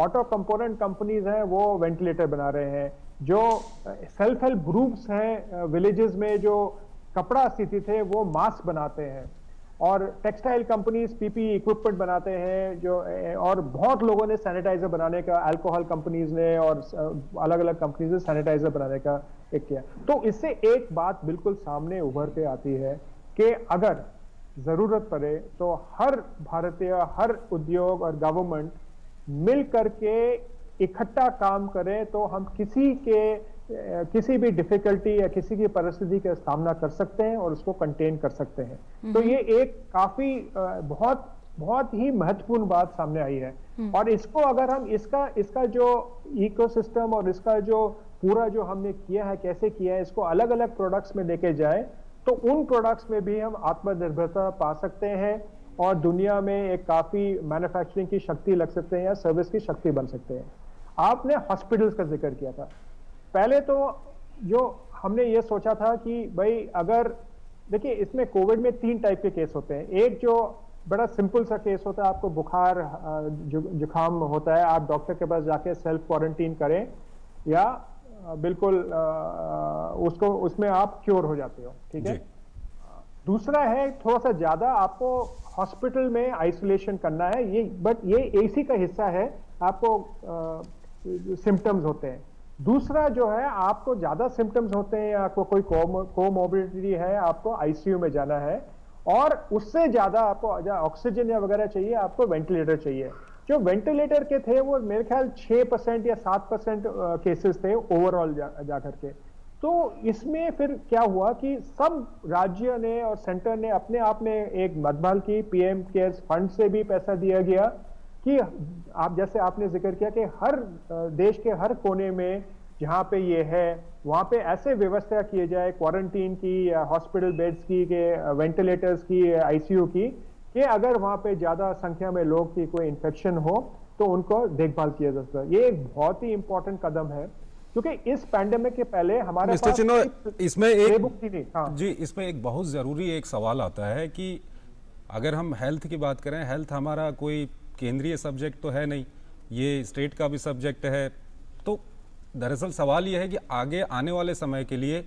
ऑटो कंपोनेंट कंपनीज हैं वो वेंटिलेटर बना रहे हैं, जो सेल्फ हेल्प ग्रुप्स हैं विलेजेस में जो कपड़ा सीते थे वो मास्क बनाते हैं, और टेक्सटाइल कंपनीज पीपीई इक्विपमेंट बनाते हैं जो, और बहुत लोगों ने सैनिटाइजर बनाने का, अल्कोहल कंपनीज ने और अलग अलग कंपनीज ने सैनिटाइजर बनाने का एक किया। तो इससे एक बात बिल्कुल सामने उभर के आती है कि अगर जरूरत पड़े तो हर भारतीय, हर उद्योग और गवर्नमेंट मिल करके इकट्ठा काम करे तो हम किसी भी डिफिकल्टी या किसी की परिस्थिति का सामना कर सकते हैं और उसको कंटेन कर सकते हैं। तो ये एक काफी बहुत ही महत्वपूर्ण बात सामने आई है। और इसको अगर हम इसका जो इकोसिस्टम और इसका जो पूरा जो हमने किया है, कैसे किया है, इसको अलग अलग प्रोडक्ट्स में लेके जाए तो उन प्रोडक्ट्स में भी हम आत्मनिर्भरता पा सकते हैं और दुनिया में एक काफी मैन्युफैक्चरिंग की शक्ति लग सकते हैं या सर्विस की शक्ति बन सकते हैं। आपने हॉस्पिटल्स का जिक्र किया था। पहले तो जो हमने ये सोचा था कि भाई अगर देखिए इसमें कोविड में 3 टाइप के केस होते हैं। एक जो बड़ा सिंपल सा केस होता है, आपको बुखार जुकाम होता है, आप डॉक्टर के पास जाके सेल्फ क्वारंटीन करें या बिल्कुल उसमें आप क्योर हो जाते हो, ठीक है। दूसरा है थोड़ा सा ज्यादा आपको हॉस्पिटल में आइसोलेशन करना है, ये इसी का हिस्सा है, आपको सिम्टम्स होते हैं। दूसरा जो है आपको ज्यादा सिम्टम्स होते हैं, आपको कोई कोमोर्बिडिटी है, आपको आईसीयू में जाना है, और उससे ज्यादा आपको ऑक्सीजन या वगैरह चाहिए, आपको वेंटिलेटर चाहिए। जो वेंटिलेटर के थे वो मेरे ख्याल 6% या 7% केसेस थे ओवरऑल जाकर के। तो इसमें फिर क्या हुआ कि सब राज्य ने और सेंटर ने अपने आप में एक मदभाल की, पीएम केयर्स फंड से भी पैसा दिया गया कि आप जैसे आपने जिक्र किया कि हर देश के हर कोने में जहां पे ये है वहां पे ऐसे व्यवस्था किए जाए क्वारंटीन की, हॉस्पिटल बेड्स की, वेंटिलेटर्स की, आईसीयू की, कि अगर वहां पे ज्यादा संख्या में लोग की कोई इन्फेक्शन हो तो उनको देखभाल किया जा सकता है। ये एक बहुत ही इंपॉर्टेंट कदम है क्योंकि इस पैंडेमिक के पहले हमारे मिस्टर चिन्नो, इसमें इसमें एक बहुत जरूरी एक सवाल आता है कि अगर हम हेल्थ की बात करें, हेल्थ हमारा कोई केंद्रीय सब्जेक्ट तो है नहीं, ये स्टेट का भी सब्जेक्ट है। तो दरअसल सवाल ये है कि आगे आने वाले समय के लिए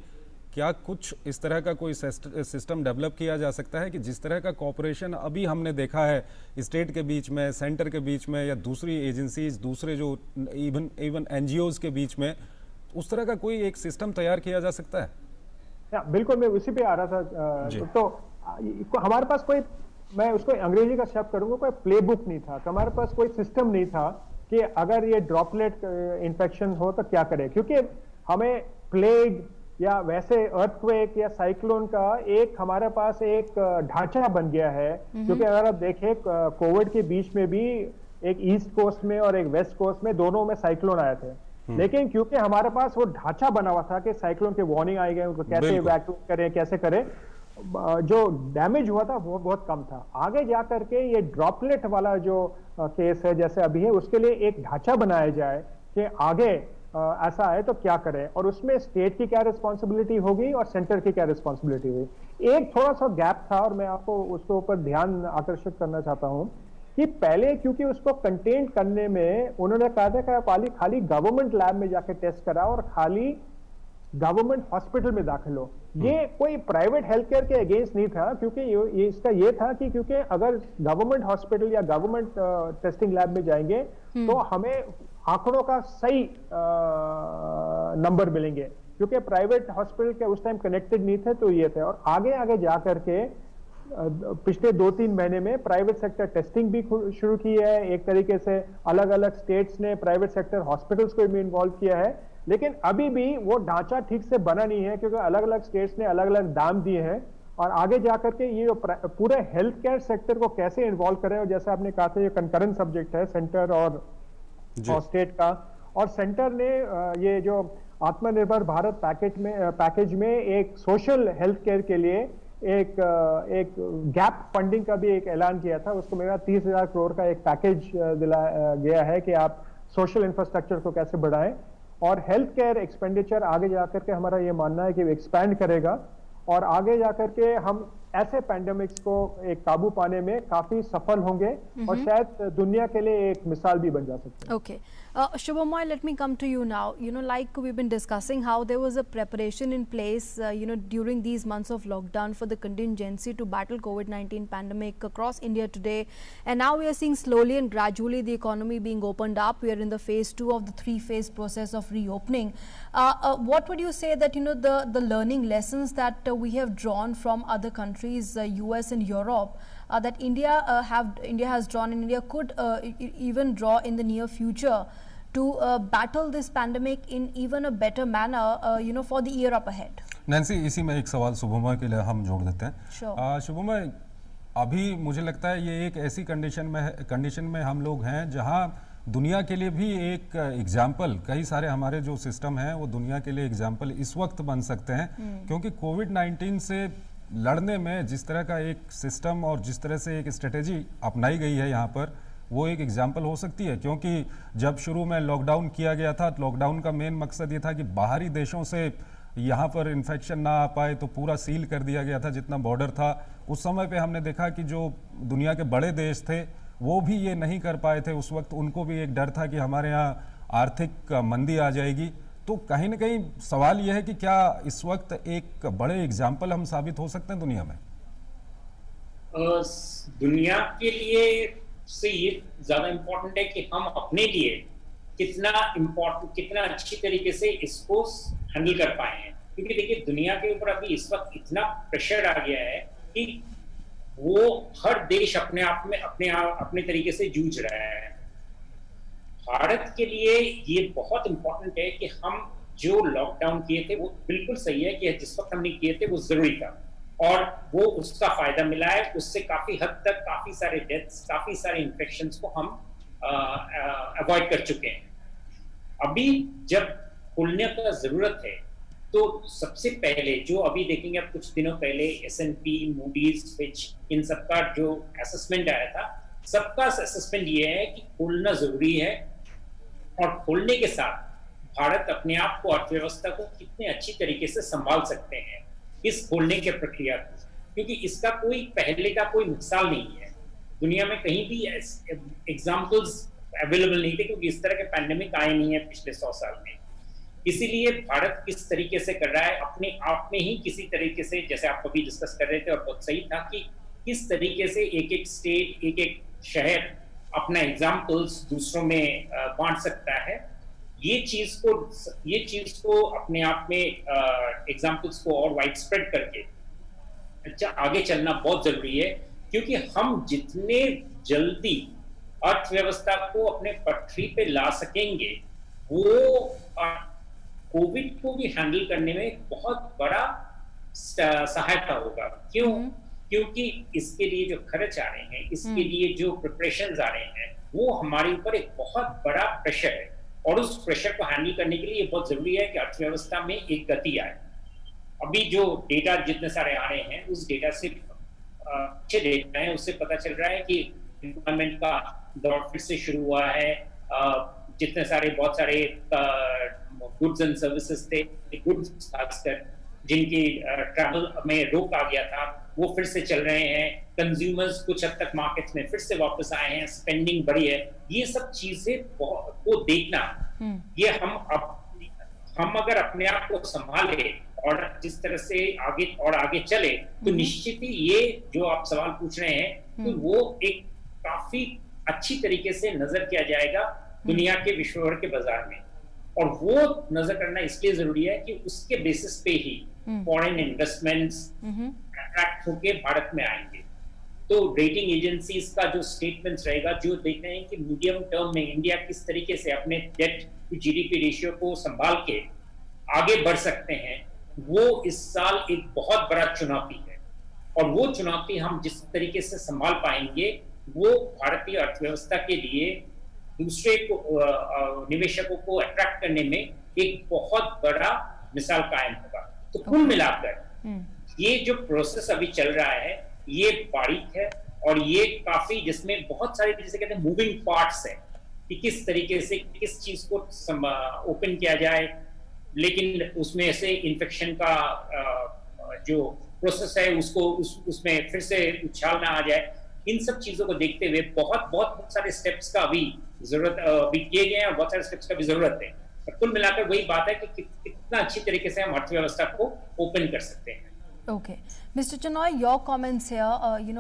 क्या कुछ इस तरह का कोई सिस्टम डेवलप किया जा सकता है कि जिस तरह का कॉपरेशन अभी हमने देखा है स्टेट के बीच में, सेंटर के बीच में, या दूसरी एजेंसीज, दूसरे जो इवन एनजीओज के बीच में, उस तरह का कोई एक सिस्टम तैयार किया जा सकता है? बिल्कुल, मैं उसी पे आ रहा था। तो हमारे पास कोई, मैं उसको अंग्रेजी का शब्द करूंगा, कोई प्लेबुक नहीं था, हमारे पास कोई सिस्टम नहीं था कि अगर ये ड्रॉपलेट इन्फेक्शन हो तो क्या करें, क्योंकि हमें प्लेग या वैसे अर्थक्वेक या साइक्लोन का एक हमारे पास एक ढांचा बन गया है। क्योंकि अगर आप देखें कोविड के बीच में भी एक ईस्ट कोस्ट में और एक वेस्ट कोस्ट में, दोनों में साइक्लोन आए थे, लेकिन क्योंकि हमारे पास वो ढांचा बना हुआ था कि साइक्लोन के वार्निंग आई गए, उनको कैसे इवैक्यूएट करें, कैसे करें, जो डैमेज हुआ था वो बहुत कम था। आगे जाकर के ये ड्रॉपलेट वाला जो केस है जैसे अभी है, उसके लिए एक ढांचा बनाया जाए कि आगे ऐसा है तो क्या करें, और उसमें स्टेट की क्या रिस्पॉन्सिबिलिटी होगी और सेंटर की क्या रिस्पॉन्सिबिलिटी होगी। एक थोड़ा सा गैप था और मैं आपको उसके ऊपर ध्यान आकर्षित करना चाहता हूं कि पहले क्योंकि उसको कंटेन करने में उन्होंने कहा था कि खाली गवर्नमेंट लैब में जाके टेस्ट करा और खाली गवर्नमेंट हॉस्पिटल में दाखिल हो। ये कोई प्राइवेट हेल्थ केयर के अगेंस्ट नहीं था, क्योंकि इसका ये था कि क्योंकि अगर गवर्नमेंट हॉस्पिटल या गवर्नमेंट टेस्टिंग लैब में जाएंगे तो हमें आंकड़ों का सही नंबर मिलेंगे, क्योंकि प्राइवेट हॉस्पिटल के उस टाइम कनेक्टेड नहीं थे। तो ये थे, और आगे जा करके पिछले 2-3 महीने में प्राइवेट सेक्टर टेस्टिंग भी शुरू की है। एक तरीके से अलग अलग स्टेट्स ने प्राइवेट सेक्टर हॉस्पिटल्स को भी इन्वॉल्व किया है, लेकिन अभी भी वो ढांचा ठीक से बना नहीं है क्योंकि अलग अलग स्टेट्स ने अलग अलग दाम दिए हैं। और आगे जाकर के ये पूरे हेल्थ केयर सेक्टर को कैसे इन्वॉल्व करें, और जैसे आपने कहा था ये कंकरेंट सब्जेक्ट है सेंटर और स्टेट का। और सेंटर ने ये जो आत्मनिर्भर भारत पैकेज में एक सोशल हेल्थ केयर के लिए एक गैप फंडिंग का भी एक ऐलान किया था। उसको मेरा 30,000 करोड़ का एक पैकेज दिलाया गया है कि आप सोशल इंफ्रास्ट्रक्चर को कैसे बढ़ाएं, और हेल्थ केयर एक्सपेंडिचर आगे जाकर के हमारा ये मानना है कि एक्सपैंड करेगा, और आगे जाकर के हम ऐसे पैंडेमिक्स को एक काबू पाने में काफी सफल होंगे और शायद दुनिया के लिए एक मिसाल भी बन जा सकते हैं। Okay. Shubhamoy, let me come to you now. Like we've been discussing how there was a preparation in place, during these months of lockdown for the contingency to battle COVID-19 pandemic across India today. And now we are seeing slowly and gradually the economy being opened up. We are in the phase 2 of the 3-phase process of reopening. What would you say that, the learning lessons that we have drawn from other countries, US and Europe, that India has drawn, and India could even draw in the near future to battle this pandemic in even a better manner, for the year up ahead? Nancy, इसी में एक सवाल शुभमय के लिए हम जोड़ देते हैं। Sure. शुभमय, अभी मुझे लगता है ये एक ऐसी कंडीशन में हम लोग हैं जहां दुनिया के लिए भी एक एग्जाम्पल, कई सारे हमारे जो सिस्टम हैं वो दुनिया के लिए एग्जाम्पल इस वक्त बन सकते हैं, क्योंकि कोविड-19 से लड़ने में जिस तरह का एक सिस्टम और जिस तरह से एक स्ट्रेटेजी अपनाई गई है यहाँ पर, वो एक एग्जाम्पल हो सकती है। क्योंकि जब शुरू में लॉकडाउन किया गया था, लॉकडाउन का मेन मकसद ये था कि बाहरी देशों से यहाँ पर इन्फेक्शन ना आ पाए, तो पूरा सील कर दिया गया था जितना बॉर्डर था। उस समय पे हमने देखा कि जो दुनिया के बड़े देश थे वो भी ये नहीं कर पाए थे। उस वक्त उनको भी एक डर था कि हमारे यहाँ आर्थिक मंदी आ जाएगी। तो कहीं ना कहीं सवाल यह है कि क्या इस वक्त एक बड़े एग्जाम्पल हम साबित हो सकते हैं दुनिया में? दुनिया के लिए से ये ज्यादा इम्पोर्टेंट है कि हम अपने लिए कितना अच्छी तरीके से इसको हैंडल कर पाए हैं। क्योंकि देखिए, दुनिया के ऊपर अभी इस वक्त इतना प्रेशर आ गया है कि वो हर देश अपने तरीके से जूझ रहा है। भारत के लिए ये बहुत इंपॉर्टेंट है कि हम जो लॉकडाउन किए थे वो बिल्कुल सही है कि जिस वक्त हमने किए थे वो जरूरी था, और वो उसका फायदा मिला है। उससे काफी हद तक काफी सारे डेथ्स, काफी सारे इन्फेक्शंस को हम अवॉइड कर चुके हैं। अभी जब खुलने का जरूरत है तो सबसे पहले जो अभी देखेंगे, अब कुछ दिनों पहले S&P, मूडीज, फिच, इन सबका जो असेसमेंट आया था, सबका असेसमेंट ये है कि खोलना जरूरी है, और खोलने के साथ भारत अपने आप को, अर्थव्यवस्था को कितने अच्छी तरीके से संभाल सकते हैं इस खोलने के प्रक्रिया को, क्योंकि इसका कोई पहले का कोई मिसाल नहीं है। दुनिया में कहीं भी एग्जाम्पल्स अवेलेबल नहीं थे, क्योंकि इस तरह के पैंडेमिक आए नहीं है पिछले 100 साल में। इसीलिए भारत किस तरीके से कर रहा है, अपने आप में ही किसी तरीके से, जैसे आप अभी डिस्कस कर रहे थे और बहुत सही था, कि किस तरीके से एक एक स्टेट, एक एक शहर अपना एग्जाम्पल्स दूसरों में बांट सकता है। ये चीज को अपने आप में एग्जाम्पल्स को और वाइड स्प्रेड करके आगे चलना बहुत जरूरी है, क्योंकि हम जितने जल्दी अर्थव्यवस्था को अपने पटरी पे ला सकेंगे, वो कोविड को भी हैंडल करने में बहुत बड़ा सहायता होगा। क्यों? क्योंकि इसके लिए जो खर्च आ रहे हैं, इसके लिए जो प्रिपरेशंस आ रहे हैं, वो हमारे ऊपर एक बहुत बड़ा प्रेशर है, और उस प्रेशर को हैंडल करने के लिए बहुत जरूरी है कि अर्थव्यवस्था में एक गति आए। अभी जो डेटा जितने सारे आ रहे हैं, उस डेटा से अच्छे डेटा है, उससे पता चल रहा है कि एम्प्लॉयमेंट का दौर फिर से शुरू हुआ है। जितने सारे बहुत सारे गुड्स एंड सर्विसेज थे, गुड्स खासकर जिनकी ट्रैवल में रोक आ गया था, वो फिर से चल रहे हैं। कंज्यूमर्स कुछ हद तक मार्केट्स में फिर से वापस आए हैं, स्पेंडिंग बढ़ी है। ये सब चीजें को देखना, ये हम अगर अपने आप को संभाले और जिस तरह से आगे चले, तो निश्चित ही ये जो आप सवाल पूछ रहे हैं, तो वो एक काफी अच्छी तरीके से नजर किया जाएगा दुनिया के विश्व भर के बाजार में। और वो नजर करना इसलिए जरूरी है कि उसके बेसिस पे ही फॉरेन इन्वेस्टमेंट्स अट्रैक्ट होके भारत में आएंगे। तो रेटिंग एजेंसीज का जो स्टेटमेंट्स रहेगा, जो देख रहे हैं कि मीडियम टर्म में इंडिया किस तरीके से अपने डेट टू जीडीपी रेशियो को संभाल के आगे बढ़ सकते हैं, वो इस साल एक बहुत बड़ा चुनौती है। और वो चुनौती हम जिस तरीके से संभाल पाएंगे, वो भारतीय अर्थव्यवस्था के लिए दूसरे निवेशकों को अट्रैक्ट करने में एक बहुत बड़ा मिसाल कायम होगा। तो कुल मिलाकर ये जो प्रोसेस अभी चल रहा है ये बारीक है और ये काफी जिसमें बहुत सारे जैसे कहते हैं मूविंग पार्ट्स है कि किस तरीके से किस चीज को ओपन किया जाए, लेकिन उसमें से इन्फेक्शन का जो प्रोसेस है उसको उसमें फिर से उछाल ना आ जाए। इन सब चीजों को देखते हुए बहुत सारे स्टेप्स का अभी जरूरत अभी किए गए हैं और बहुत सारे स्टेप्स का भी जरूरत है। और कुल मिलाकर वही बात है कि कितना अच्छी तरीके से हम अर्थव्यवस्था को ओपन कर सकते हैं। Okay. Mr. Chenoy, your comments here,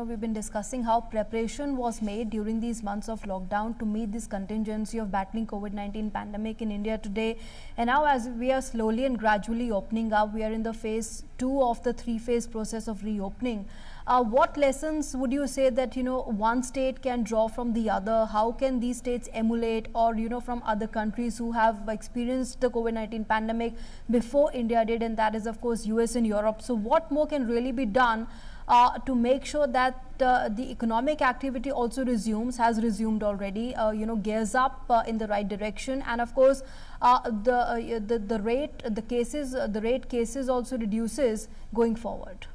we've been discussing how preparation was made during these months of lockdown to meet this contingency of battling COVID-19 pandemic in India today. And now as we are slowly and gradually opening up, we are in the phase 2 of the 3-phase process of reopening. What lessons would you say that, one state can draw from the other? How can these states emulate or, from other countries who have experienced the COVID-19 pandemic before India did, and that is, of course, US and Europe. So what more can really be done to make sure that the economic activity also has resumed already, gears up in the right direction, and of course the rate cases also reduces going forward?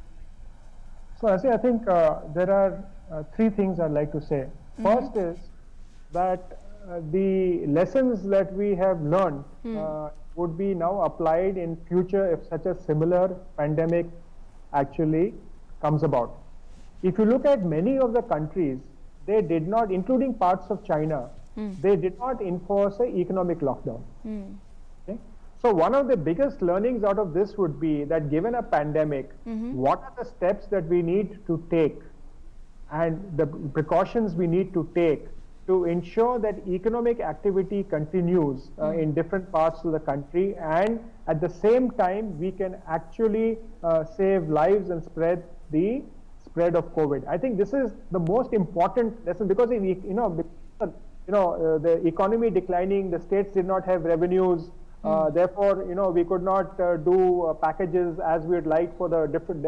So I think there are 3 things I'd like to say. First is that the lessons that we have learned would be now applied in future if such a similar pandemic actually comes about. If you look at many of the countries, they did not, including parts of China, they did not enforce an economic lockdown. Okay? So one of the biggest learnings out of this would be that given a pandemic, what are the steps that we need to take and the precautions we need to take to ensure that economic activity continues in different parts of the country, and at the same time we can actually save lives and spread the spread of COVID. I think this is the most important lesson, because the economy declining, the states did not have revenues. Therefore, we could not do packages as we would like for the different,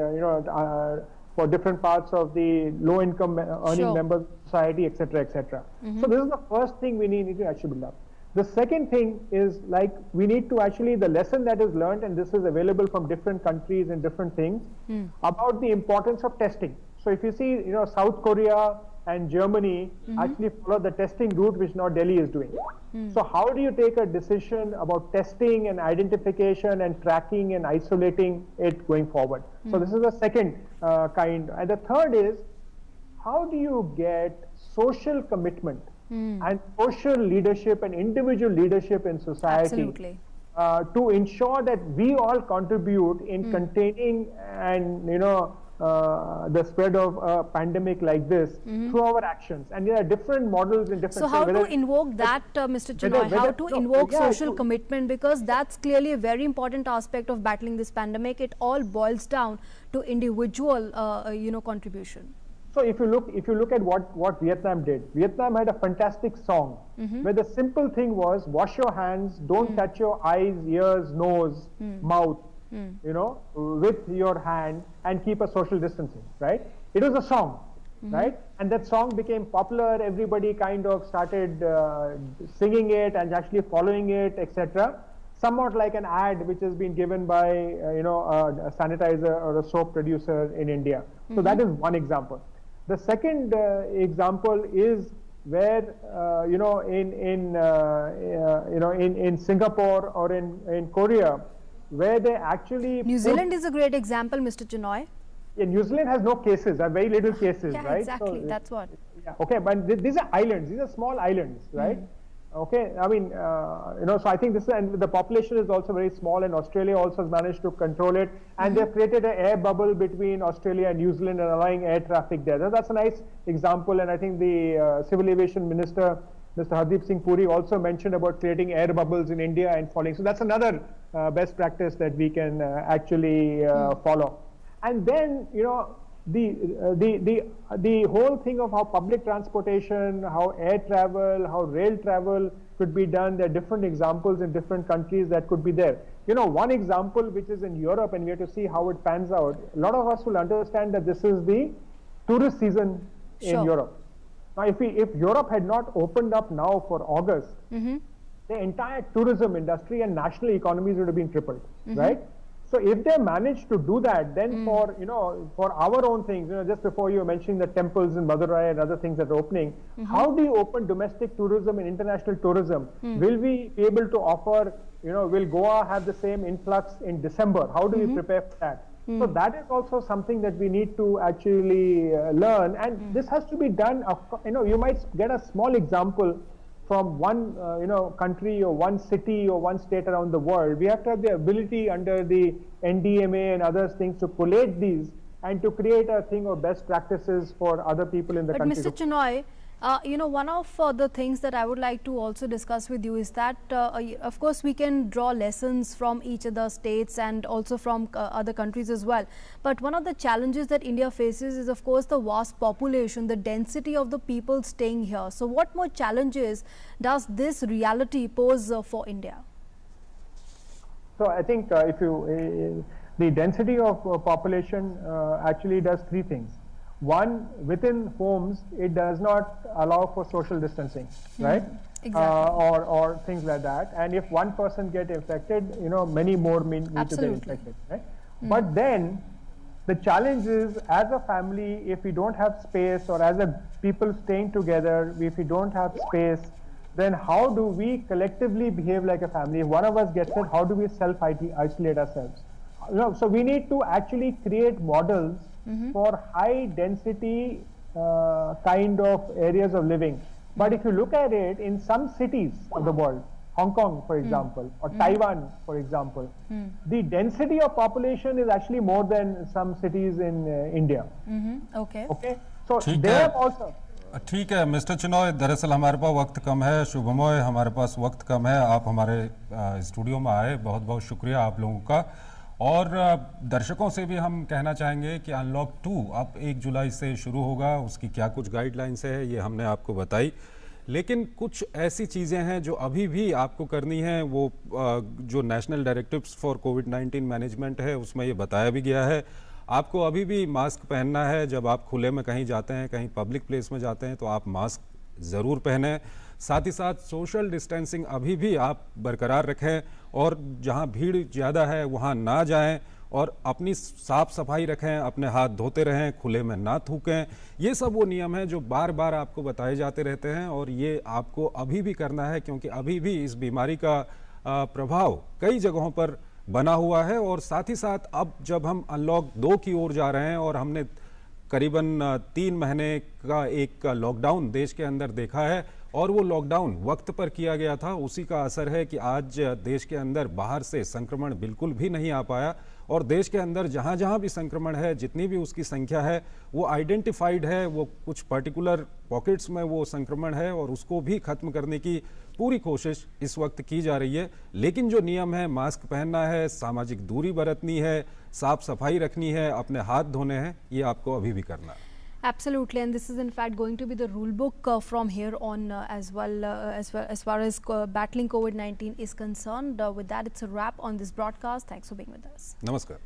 for different parts of the low-income earning members of society, etc., etc. So this is the first thing we need to actually build up. The second thing is, like, we need to actually, the lesson that is learned, and this is available from different countries and different things, about the importance of testing. So if you see, South Korea and Germany actually follow the testing route which now Delhi is doing. So how do you take a decision about testing and identification and tracking and isolating it going forward? So this is the second kind. And the third is, how do you get social commitment and social leadership and individual leadership in society to ensure that we all contribute in containing and, the spread of a pandemic like this through our actions. And there are different models in different... So how to invoke that, Mr. Chenoy, how to invoke social commitment, because that's clearly a very important aspect of battling this pandemic. It all boils down to individual, contribution. So if you look at what Vietnam did, Vietnam had a fantastic song where the simple thing was, wash your hands, don't touch your eyes, ears, nose, mouth, with your hand, and keep a social distancing, right? It was a song, right? And that song became popular. Everybody kind of started singing it and actually following it, etc. Somewhat like an ad which has been given by, a sanitizer or a soap producer in India. So that is one example. The second example is where, in Singapore or in Korea, where they actually... New Zealand is a great example, Mr. Chenoy. Yeah, New Zealand has no cases, very little cases, yeah, right? Exactly, so, that's what. Yeah, okay, but these are islands, these are small islands, right? Okay, I mean, so I think this is, and the population is also very small, and Australia also has managed to control it, and they've created an air bubble between Australia and New Zealand and allowing air traffic there. So that's a nice example, and I think the Civil Aviation Minister, Mr. Hardeep Singh Puri, also mentioned about creating air bubbles in India and following. So that's another best practice that we can actually follow. And then, the whole thing of how public transportation, how air travel, how rail travel could be done. There are different examples in different countries that could be there. One example which is in Europe, and we have to see how it pans out. A lot of us will understand that this is the tourist season in Europe. Now, if Europe had not opened up now for August, the entire tourism industry and national economies would have been crippled, right? So if they manage to do that, then for for our own things, just before you were mentioning the temples in Madurai and other things that are opening, how do you open domestic tourism and international tourism? Will we be able to offer, will Goa have the same influx in December? How do we prepare for that? So that is also something that we need to actually learn, and this has to be done. You might get a small example from one country or one city or one state around the world. We have to have the ability under the NDMA and other things to collate these and to create a thing of best practices for other people in the But country. Mr. Chinoy, one of the things that I would like to also discuss with you is that, of course, we can draw lessons from each of the states and also from other countries as well. But one of the challenges that India faces is, of course, the vast population, the density of the people staying here. So what more challenges does this reality pose for India? So I think the density of population actually does three things. One, within homes, it does not allow for social distancing, right? Exactly. Or things like that. And if one person get infected, many more need to get Absolutely. infected, right? But then the challenge is, as a family, if we don't have space, or as a people staying together, if we don't have space, then how do we collectively behave like a family? If one of us gets it, how do we self-isolate ourselves? So we need to actually create models for high density kind of areas of living. But if you look at it, in some cities of the world, Hong Kong, for example, or Taiwan, for example, the density of population is actually more than some cities in India. Okay. Okay, so ठीक they है। have also. ठीक है मिस्टर चिनॉय, दरअसल हमारे पास वक्त कम है। शुभमोय, हमारे पास वक्त कम है। आप हमारे स्टूडियो में आए, बहुत बहुत शुक्रिया आप लोगों का। और दर्शकों से भी हम कहना चाहेंगे कि अनलॉक 2 अब 1 जुलाई से शुरू होगा। उसकी क्या कुछ गाइडलाइंस है ये हमने आपको बताई, लेकिन कुछ ऐसी चीज़ें हैं जो अभी भी आपको करनी है। वो जो national directives for covid management है उसमें ये बताया भी गया है। आपको अभी भी मास्क पहनना है। जब आप खुले में कहीं जाते हैं, कहीं पब्लिक प्लेस में जाते हैं, तो आप मास्क ज़रूर पहनें। साथ ही साथ सोशल डिस्टेंसिंग अभी भी आप बरकरार रखें, और जहां भीड़ ज़्यादा है वहां ना जाएं, और अपनी साफ सफाई रखें, अपने हाथ धोते रहें, खुले में ना थूकें। ये सब वो नियम हैं जो बार बार आपको बताए जाते रहते हैं, और ये आपको अभी भी करना है, क्योंकि अभी भी इस बीमारी का प्रभाव कई जगहों पर बना हुआ है। और साथ ही साथ अब जब हम अनलॉक 2 की ओर जा रहे हैं, और हमने करीबन 3 महीने का एक लॉकडाउन देश के अंदर देखा है, और वो लॉकडाउन वक्त पर किया गया था, उसी का असर है कि आज देश के अंदर बाहर से संक्रमण बिल्कुल भी नहीं आ पाया। और देश के अंदर जहाँ जहाँ भी संक्रमण है, जितनी भी उसकी संख्या है, वो आइडेंटिफाइड है, वो कुछ पर्टिकुलर पॉकेट्स में वो संक्रमण है, और उसको भी खत्म करने की पूरी कोशिश इस वक्त की जा रही है। लेकिन जो नियम है, मास्क पहनना है, सामाजिक दूरी बरतनी है, साफ सफाई रखनी है, अपने हाथ धोने हैं, ये आपको अभी भी करना है। Absolutely, and this is in fact going to be the rule book from here on as well, as far as battling COVID-19 is concerned. With that, it's a wrap on this broadcast. Thanks for being with us. नमस्कार।